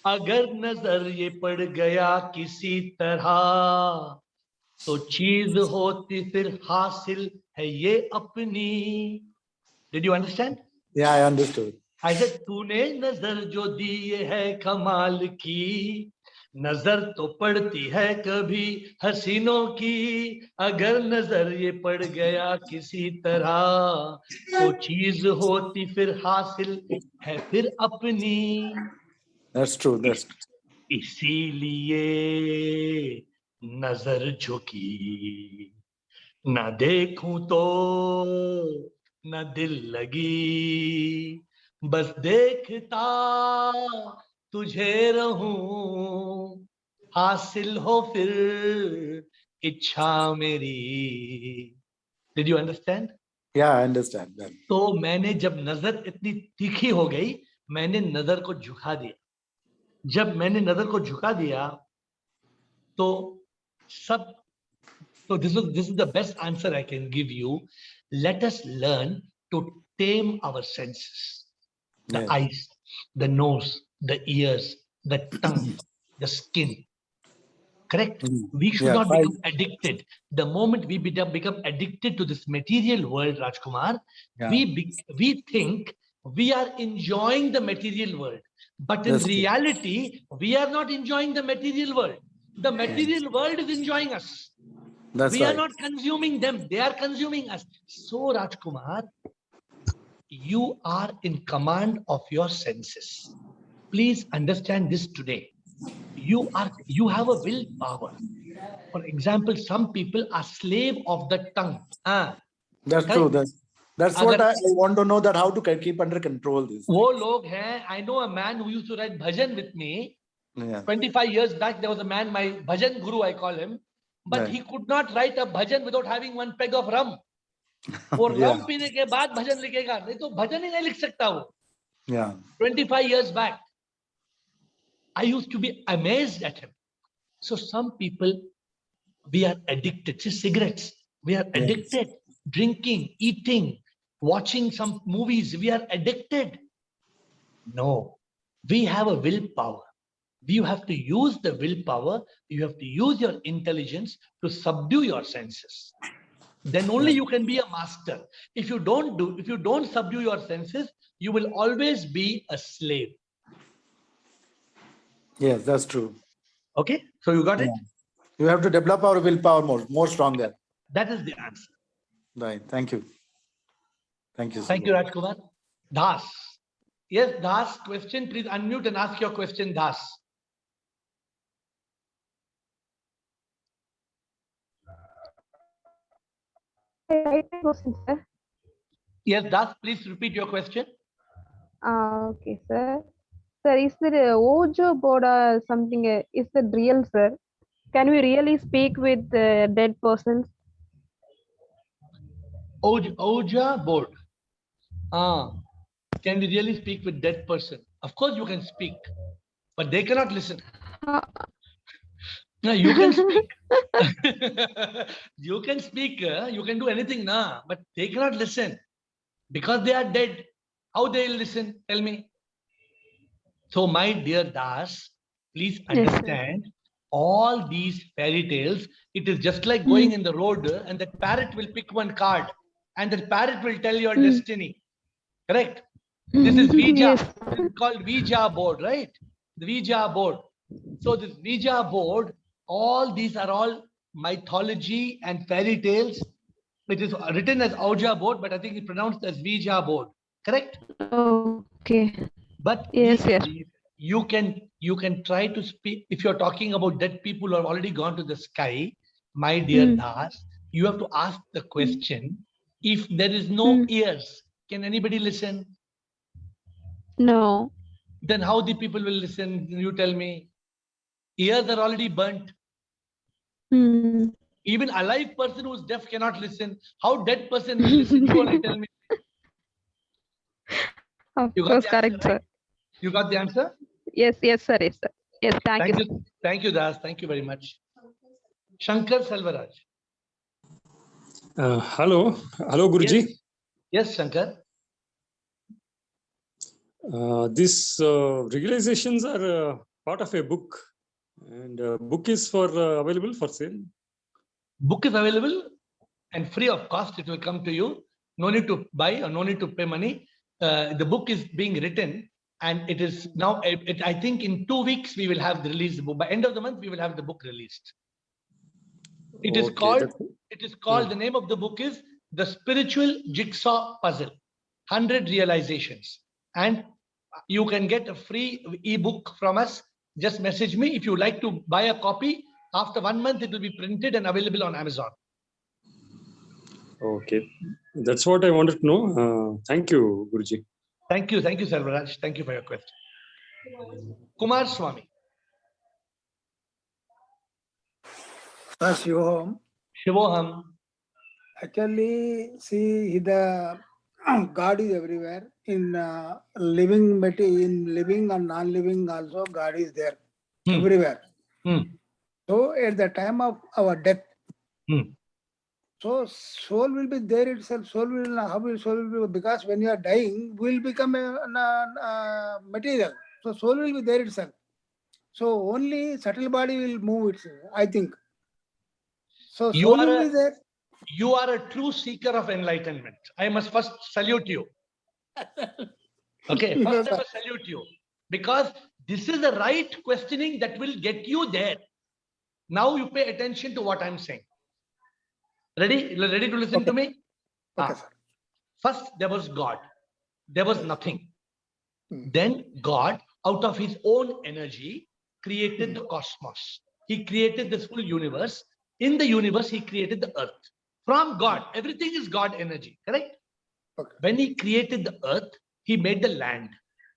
अगर नजर ये पड़ गया किसी तरह तो चीज होती फिर हासिल है ये अपनी. Did you understand? Yeah, I understood. I said, तूने नजर जो दी ये है कमाल की, नजर तो पड़ती है कभी हसीनों की, अगर नजर ये पड़ गया किसी तरह तो चीज होती फिर हासिल है फिर अपनी. That's true. That's इसीलिए नजर झुकी, न देखूं तो न दिल लगी, बस देखता तुझे रहूं, हासिल हो फिर इच्छा मेरी. Did you understand? yeah, I understand that. तो मैंने जब नजर इतनी तीखी हो गई, मैंने नजर को झुका दिया. जब मैंने नजर को झुका दिया तो सब, so this is the best answer I can give you. Let us learn to tame our senses. The Yes. eyes, the nose, the ears, the tongue, the skin. Correct? Mm. We should Yeah, not right. become addicted. The moment we become addicted to this material world, Rajkumar, Yeah. we think we are enjoying the material world. But in That's true. reality, we are not enjoying the material world. The material world is enjoying us. That's We right. are not consuming them. They are consuming us. So, Rajkumar, you are in command of your senses. Please understand this today. You have a willpower. For example, some people are slave of the tongue. That's Correct. true. That's what Agar- I want to know, that how to keep under control this. वो लोग हैं. I know a man who used to write bhajan with me. Yeah. 25 years back, there was a man, my bhajan guru, I call him. But Right. he could not write a bhajan without having one peg of rum. वो Yeah. रम पीने के बाद भजन लिखेगा, नहीं तो भजन ही नहीं लिख सकता वो. Yeah. 25 years back, I used to be amazed at him. So some people, we are addicted to cigarettes. We are Yes. addicted. Drinking, eating, watching some movies. We are addicted. No, we have a willpower. You have to use the willpower. You have to use your intelligence to subdue your senses. Then only you can be a master. If you don't subdue your senses, you will always be a slave. Yes, that's true. Okay, so you got it? Yeah. You have to develop our willpower more stronger. That is the answer. Right. Thank you. Thank you. Thank you, Rajkumar. Das. Yes, Das, question. Please unmute and ask your question, Das. Right question, sir. Yes, Das, please repeat your question. Okay, sir. Sir, is there a Ojo board or something? Is that real, sir? Can we really speak with dead persons? Oja board. Can we really speak with dead person? Of course you can speak, but they cannot listen. No, you can speak. You can speak, you can do anything now, but they cannot listen because they are dead. How they will listen? Tell me. So, my dear Das, please Yes, sir. understand all these fairy tales. It is just like going in the road and that parrot will pick one card and that parrot will tell your destiny. Correct? This is Ouija. Yes. This is called Ouija board, right? The Ouija board. So this Ouija board, all these are all mythology and fairy tales. It is written as Ouija board, but I think it's pronounced as Ouija board. Correct? Okay. But Yes, we yes. believe you can try to speak. If you're talking about dead people who have already gone to the sky, my dear Das, you have to ask the question: if there is no ears, can anybody listen? No. Then how the people will listen? You tell me. Ears are already burnt. Hmm. Even a live person who's deaf cannot listen. How dead person will listen? You only tell me. Of You got course, the answer, correct, right? sir. You got the answer? Yes, yes, sir. Yes, sir. Yes, thank you. Thank you. Thank you, Das. Thank you very much. Shankar Selvaraj. Hello, Guruji. Yes. Yes, Shankar. These realizations are part of a book, and book is for available for sale. Book is available and free of cost. It will come to you. No need to buy or no need to pay money. The book is being written, and it is now. I think in 2 weeks we will have the release. The book by end of the month we will have the book released. It is Okay, called. that's- It is called. The name of the book is The Spiritual Jigsaw Puzzle: 100 Realizations, and you can get a free ebook from us. Just message me if you like to buy a copy. After 1 month, it will be printed and available on Amazon. Okay, that's what I wanted to know. Thank you, Guruji. Thank you, Sarvaraj. Thank you for your question. Kumar Swami, Shivoham. Shivoham. Actually, see the God is everywhere. In living material, in living and non-living also, God is there everywhere. So at the time of our death, so soul will be there itself. Soul will how will soul will be, because when you are dying, will become a material. So soul will be there itself. So only subtle body will move itself, I think. So You soul are will a- be there. You are a true seeker of enlightenment. I must first salute you. Okay, No, first I sir. must salute you because this is the right questioning that will get you there. Now you pay attention to what I'm saying. Ready? Ready to listen to me? Okay, sir. First, there was God. There was nothing. Hmm. Then God, out of his own energy, created the cosmos. He created this full universe. In the universe, he created the earth. From God, everything is God energy, correct? Okay. When he created the earth, he made the land.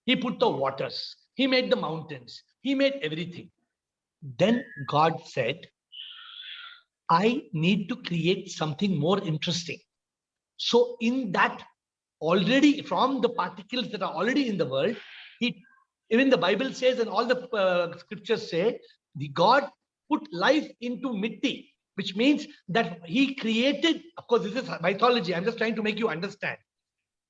He put the waters. He made the mountains. He made everything. Then God said, I need to create something more interesting. So in that, already from the particles that are already in the world, even the Bible says, and all the scriptures say, the God put life into mitti, which means that he created, of course, this is mythology. I'm just trying to make you understand.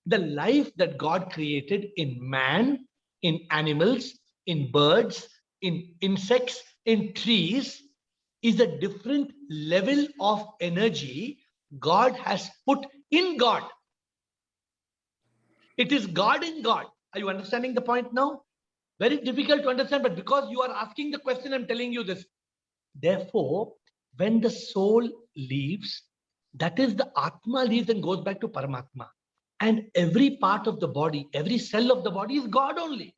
The life that God created in man, in animals, in birds, in insects, in trees, is a different level of energy God has put in God. It is God in God. Are you understanding the point now? Very difficult to understand, but because you are asking the question, I'm telling you this. Therefore, when the soul leaves, that is the Atma leaves and goes back to Paramatma. And every part of the body, every cell of the body is God only.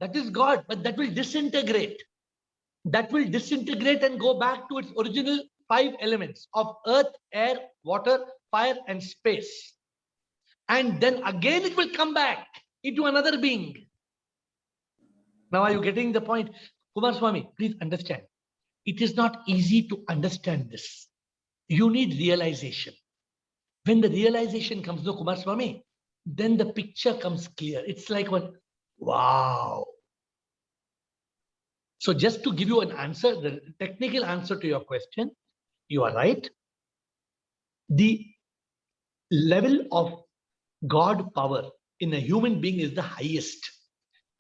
That is God, but that will disintegrate. That will disintegrate and go back to its original 5 elements of earth, air, water, fire, and space. And then again it will come back into another being. Now, are you getting the point? Kumar Swami, please understand. It is not easy to understand this. You need realization. When the realization comes, no, Kumar Swami, then the picture comes clear. It's like one, wow. So just to give you an answer, the technical answer to your question, you are right. The level of God power in a human being is the highest.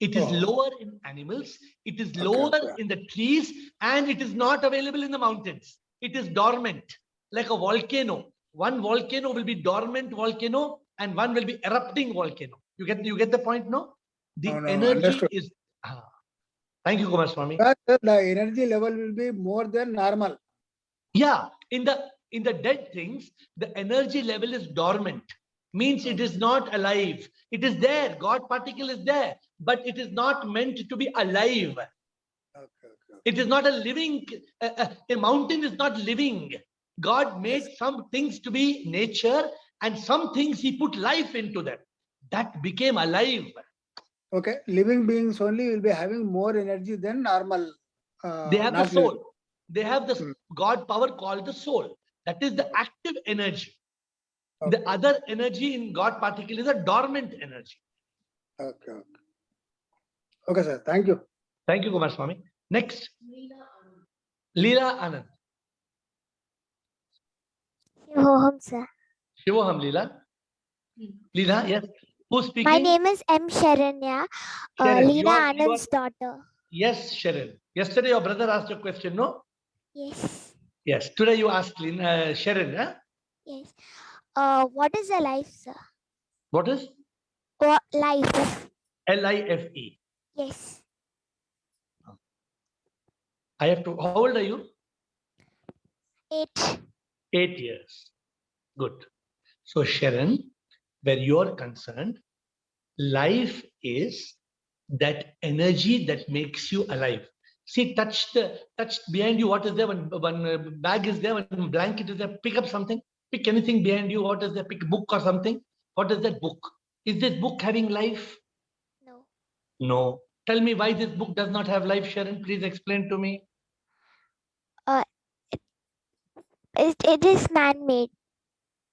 It is lower in animals, it is lower in the trees, and it is not available in the mountains. It is dormant, like a volcano. One volcano will be dormant volcano, and one will be erupting volcano. You get the point, no? The No, energy understood. is Thank you, Kumar Swami. But the energy level will be more than normal. Yeah, in the dead things, the energy level is dormant. Means it is not alive. It is there. God particle is there, but it is not meant to be alive. Okay. It is not a living. A mountain is not living. God made some things to be nature, and some things He put life into them. That became alive. Okay, living beings only will be having more energy than normal. They have the not living. soul. They have the God power called the soul. That is the active energy. The Okay. other energy in God particle is a dormant energy. Okay. Okay, sir. Thank you. Thank you, Kumar Swami. Next, Leela Anand. Shivoham, sir. Shivoham, Leela. Leela, yes. Who's speaking? My name is M. Sharanya, Sharon. You Leela are- Anand's daughter. Yes, Sharon. Yesterday your brother asked a question, no? Yes. Yes. Today you asked Sharon. Huh? Yes. What is a life, sir? What is What life? LIFE? Yes. I have to. How old are you? 8. 8 years. Good. So Sharon, where you're concerned, life is that energy that makes you alive. See, touch behind you. What is there? One bag is there. One blanket is there. Pick up something. Pick anything behind you. What is there? Pick a book or something. What is that book? Is this book having life? No. No. Tell me why this book does not have life, Sharon. Please explain to me. It is man-made.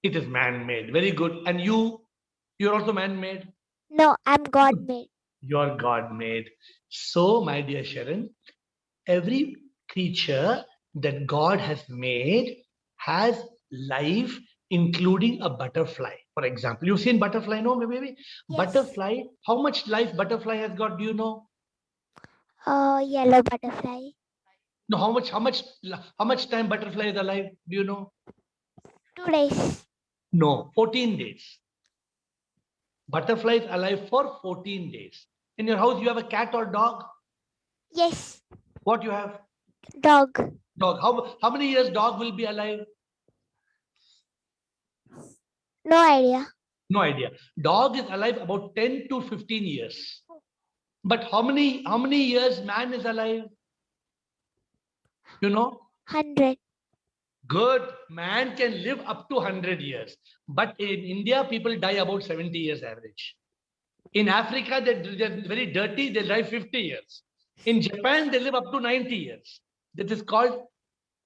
It is man-made. Very good. And you're also man-made. No, I'm God-made. You're God-made. So, my dear Sharon, every creature that God has made has life, including a butterfly. For example, you've seen butterfly, no? Maybe Yes. butterfly. How much life butterfly has got? Do you know? Yellow butterfly. No. How much time butterfly is alive? Do you know? 2 days. No. 14 days. Butterfly is alive for 14 days. In your house, you have a cat or dog? Yes. What you have? Dog. Dog. How many years dog will be alive? No idea. No idea. Dog is alive about 10 to 15 years. But how many years man is alive? You know? 100. Good. Man can live up to 100 years. But in India, people die about 70 years average. In Africa, they're very dirty, they live 50 years. In Japan, they live up to 90 years. That is called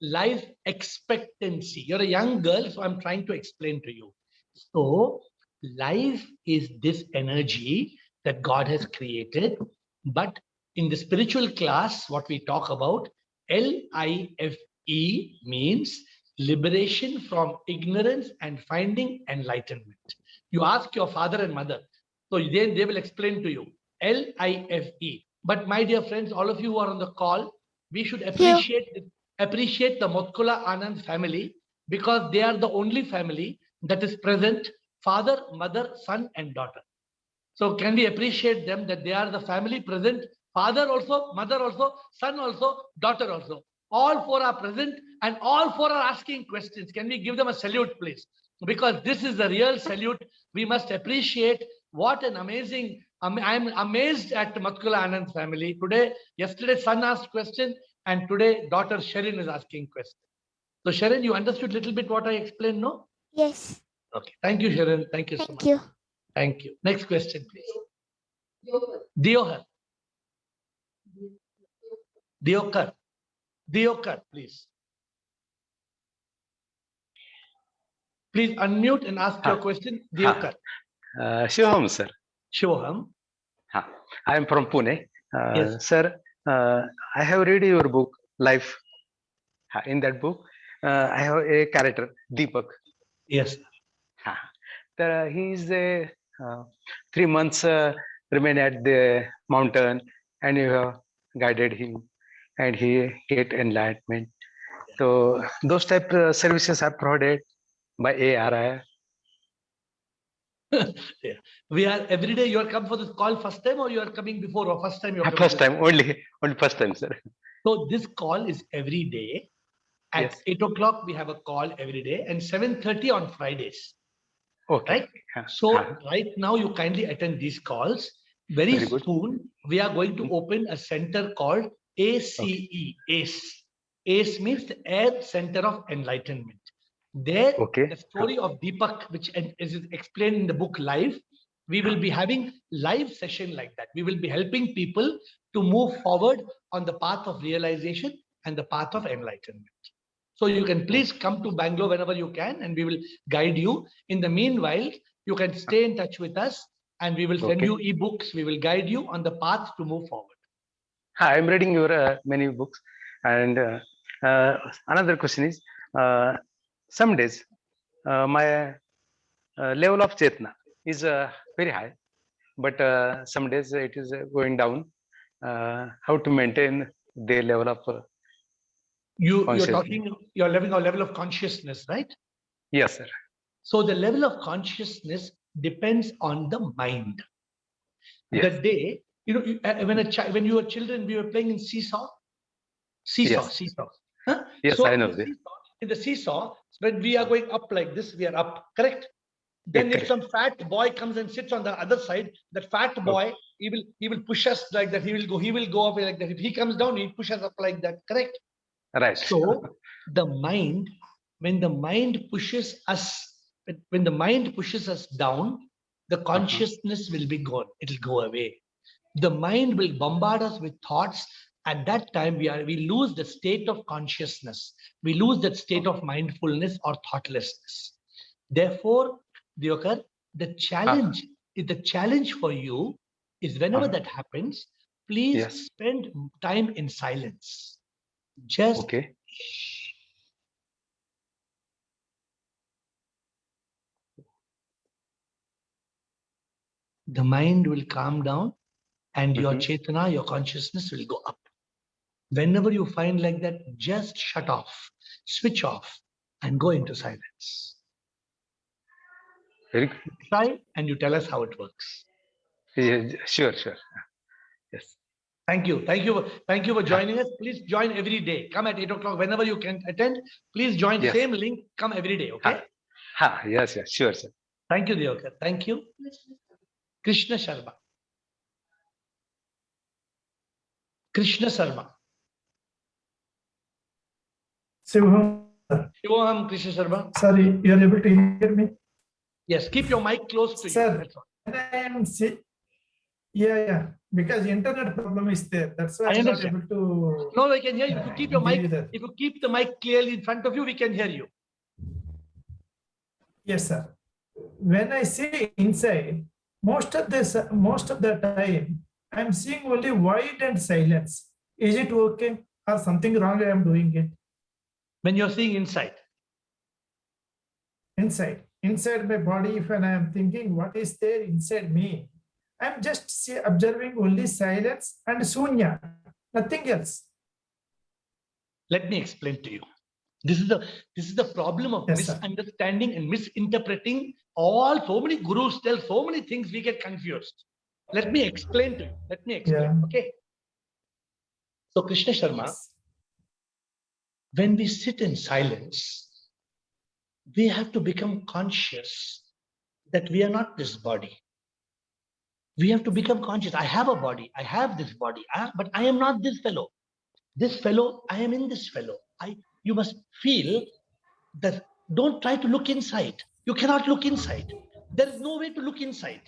life expectancy. You're a young girl, so I'm trying to explain to you. So, life is this energy that God has created. But in the spiritual class, what we talk about, LIFE means liberation from ignorance and finding enlightenment. You ask your father and mother, so they will explain to you LIFE. But my dear friends, all of you who are on the call, we should appreciate the Motkula Anand family, because they are the only family that is present, father, mother, son, and daughter. So can we appreciate them that they are the family present, father also, mother also, son also, daughter also. All four are present and all four are asking questions. Can we give them a salute, please? Because this is the real salute. We must appreciate what an amazing, I'm amazed at Matkula Anand family. Yesterday son asked question and today daughter Sharon is asking question. So Sharon, you understood a little bit what I explained, no? Yes. Okay. Thank you, Sharon. Thank you so Thank much. you. Thank you. Next question, please. Diohar. Diokar, please. Please unmute and ask your question. Diokar. Shivam, sir. Shivoham. I am from Pune. Yes. Sir, I have read your book, Life. In that book, I have a character, Deepak. Yes. He is 3 months remain at the mountain, and you have guided him, and he get enlightenment. So those type of services are provided by ARI. Yeah. We are every day. You are come for this call first time, or you are coming before, or first time you are coming? First time, only first time, sir. So this call is every day. At Yes. 8 o'clock, we have a call every day, and 7:30 on Fridays. Okay. Right? So right now, you kindly attend these calls. Very Very good. soon, we are going to open a center called ACE. ACE. ACE means the Air Center of Enlightenment. There, Okay. the story of Deepak, which is explained in the book Live, we will be having live session like that. We will be helping people to move forward on the path of realization and the path of enlightenment. So you can please come to Bangalore whenever you can, and we will guide you. In the meanwhile, you can stay in touch with us, and we will send Okay. you ebooks. We will guide you on the path to move forward. I'm reading your many books, and another question is, some days my level of Chetna is very high, but some days it is going down. How to maintain the level of You're consciousness? talking, you're living a level of consciousness, right? Yes, sir. So the level of consciousness depends on the mind. Yes. The day, when you were children, we were playing in seesaw. Seesaw. Huh? Yes, So I know in the this. seesaw- in the seesaw, when we are going up like this, we are up, correct? Then if correct. some fat boy comes and sits on the other side, that fat boy, he will push us like that. He will go up like that. If he comes down, he'll push us up like that, correct? Right. So the mind, when the mind pushes us down, the consciousness will be gone. It'll go away. The mind will bombard us with thoughts. At that time, we lose the state of consciousness. We lose that state of mindfulness or thoughtlessness. Therefore, Diokar, the challenge for you is whenever that happens, please Yes. spend time in silence. Just Okay. the mind will calm down, and your Mhm. Chetana, your consciousness will go up. Whenever you find like that, just shut off, switch off, and go into silence. Very good. Try, and you tell us how it works. Yeah, sure. Yes. Thank you. Thank you for joining us. Please join every day. Come at 8 o'clock whenever you can attend. Please join Yes. same link. Come every day. Okay. Yes, sure, sir. Thank you, Diokar. Thank you. Krishna Sharma. Krishna Sharma. Shivam, Shivoham Krishna Sharma. sorry, you are able to hear me? Yes, keep your mic close to you. Sir, That's all. when I am yeah, because internet problem is there. That's why I I'm not understand. able to. No, I can hear you. If you keep your give mic, you that. if you keep the mic clearly in front of you, we can hear you. Yes, sir. When I see inside, most of the time, I'm seeing only white and silence. Is it okay or something wrong? I am doing it When you're seeing inside. inside my body. If I am thinking what is there inside me, I'm just observing only silence and sunya, nothing else. Let me explain to you. This is the problem of Yes, sir. misunderstanding and misinterpreting. So many gurus tell so many things, we get confused. Let me explain to you. Let me explain. Yeah. Okay. So Krishna Sharma, when we sit in silence, we have to become conscious that we are not this body. We have to become conscious. I have a body. I have this body, but I am not this fellow. This fellow, I am in this fellow. You must feel that. Don't try to look inside. You cannot look inside. There is no way to look inside.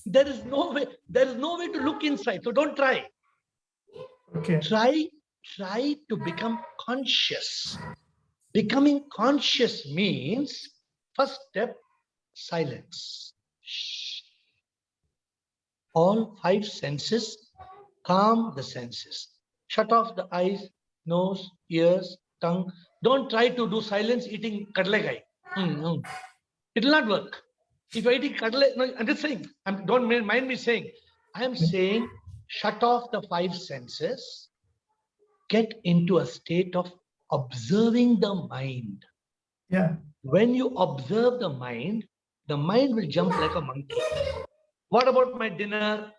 There is no way to look inside. So don't try. Okay. Try to become conscious. Becoming conscious means, first step, silence. Shh. All five senses, calm the senses. Shut off the eyes, nose, ears, tongue. Don't try to do silence eating kadlekai. It will not work. If you're eating kadle, no, I'm just saying, don't mind me saying, I am saying, shut off the five senses, get into a state of observing the mind. Yeah. When you observe the mind, the mind will jump like a monkey. What about my dinner?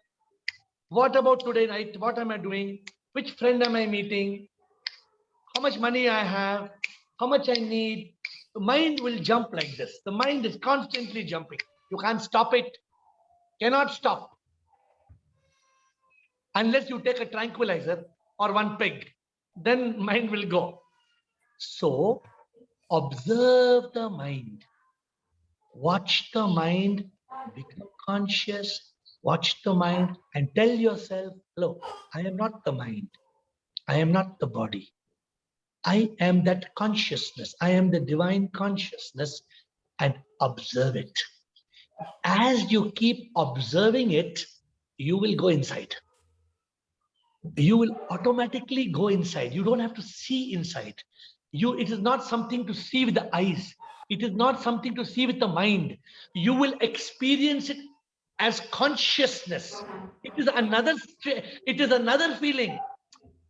What about today night? What am I doing? Which friend am I meeting? How much money I have? How much I need? The mind will jump like this. The mind is constantly jumping. You can't stop it. Cannot stop. Unless you take a tranquilizer or one peg, then mind will go. So observe the mind. Watch the mind, become conscious, watch the mind and tell yourself, hello, I am not the mind. I am not the body. I am that consciousness. I am the divine consciousness, and observe it. As you keep observing it, you will go inside. You will automatically go inside. You don't have to see inside. It is not something to see with the eyes. It is not something to see with the mind. You will experience it as consciousness. It is another feeling.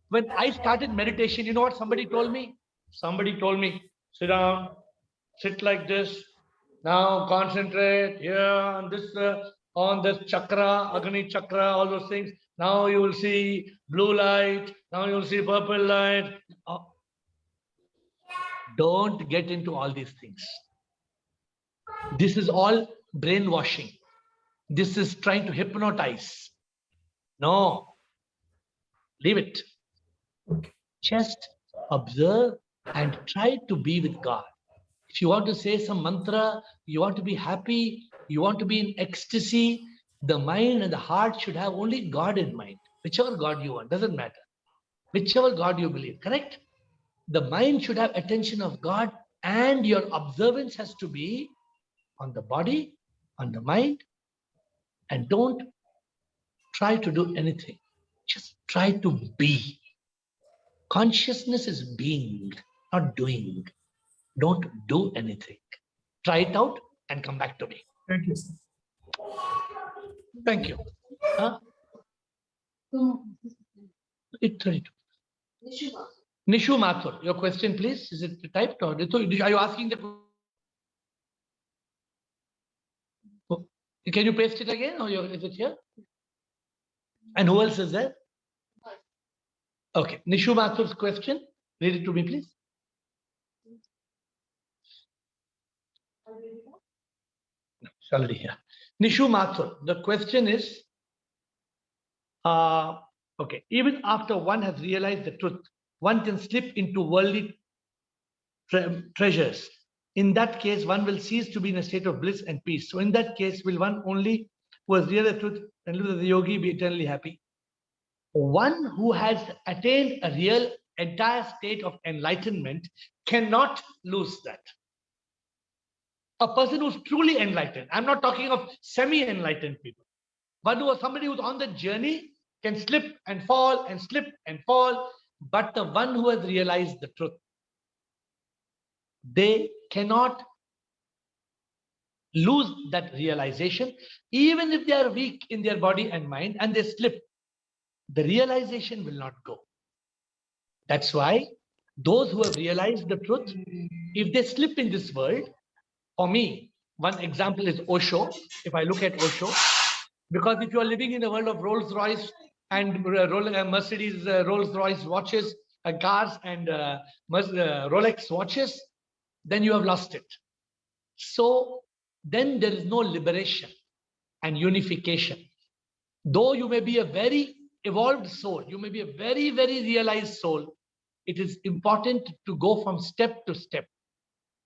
When I started meditation, you know what somebody told me? Somebody told me, sit down, sit like this. Now concentrate here on this chakra, Agni chakra, all those things. Now you will see blue light. Now you will see purple light. Don't get into all these things. This is all brainwashing. This is trying to hypnotize. No, leave it. Just observe and try to be with God. If you want to say some mantra, you want to be happy, you want to be in ecstasy, the mind and the heart should have only God in mind. Whichever God you want, doesn't matter. Whichever God you believe, correct? The mind should have attention of God, and your observance has to be on the body, on the mind, and don't try to do anything. Just try to be. Consciousness is being, not doing. Don't do anything. Try it out and come back to me. Thank you, sir. Thank you. Huh? 8:32. Nishu Mathur, your question, please. Is it typed or are you asking the? Can you paste it again, or is it here? And who else is there? Okay, Nishu Mathur's question. Read it to me, please. No, it's already here. Nishu Mathur, the question is, okay, even after one has realized the truth, one can slip into worldly treasures. In that case, one will cease to be in a state of bliss and peace. So in that case, will one only who has realized the truth and live as a yogi be eternally happy? One who has attained a real entire state of enlightenment cannot lose that. A person who's truly enlightened, I'm not talking of semi-enlightened people, but somebody who's on the journey can slip and fall and slip and fall, but the one who has realized the truth, they cannot lose that realization, even if they are weak in their body and mind and they slip, the realization will not go. That's why those who have realized the truth, if they slip in this world, for me, one example is Osho. If I look at Osho, because if you are living in a world of Rolls Royce and Mercedes Rolls Royce watches, cars and Rolex watches, then you have lost it. So then there is no liberation and unification. Though you may be a very evolved soul, you may be a very, very realized soul, it is important to go from step to step,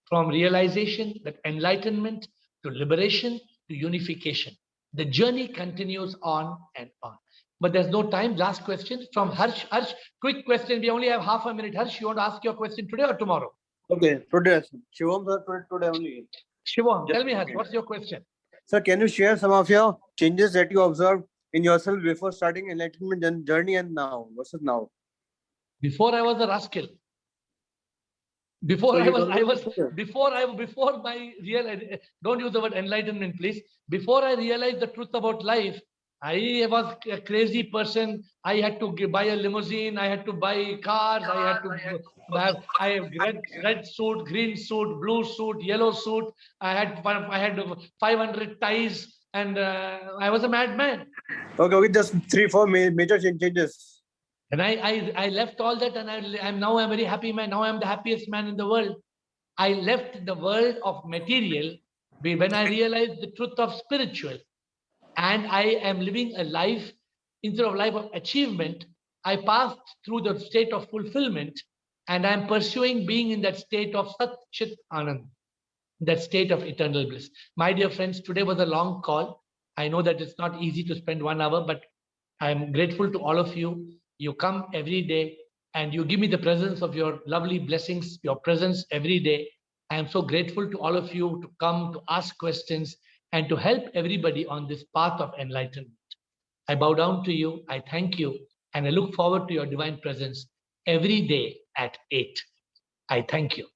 from realization, that enlightenment, to liberation, to unification. The journey continues on and on. But there's no time. Last question from Harsh. Harsh, quick question. We only have half a minute. Harsh, you want to ask your question today or tomorrow? Okay, today. Shivam, sir, today only. Shivam, tell me, Harsh, what's your question? Sir, can you share some of your changes that you observed in yourself before starting enlightenment journey and now versus now? Before I was a rascal. Before my real, don't use the word enlightenment, please. Before I realized the truth about life, I was a crazy person. I had to buy a limousine. I had to buy cars. I had to have red suit, green suit, blue suit, yellow suit. I had 500 ties, and I was a madman. Okay, just 3-4 major changes. And I left all that, and I'm now a very happy man. Now I'm the happiest man in the world. I left the world of material when I realized the truth of spiritual. And I am living a life, instead of life of achievement, I passed through the state of fulfillment, and I'm pursuing being in that state of Sat Chit Anand, that state of eternal bliss. My dear friends, today was a long call. I know that it's not easy to spend 1 hour, but I'm grateful to all of you. You come every day and you give me the presence of your lovely blessings, your presence every day. I am so grateful to all of you to come, to ask questions, and to help everybody on this path of enlightenment. I bow down to you, I thank you, and I look forward to your divine presence every day at 8. I thank you.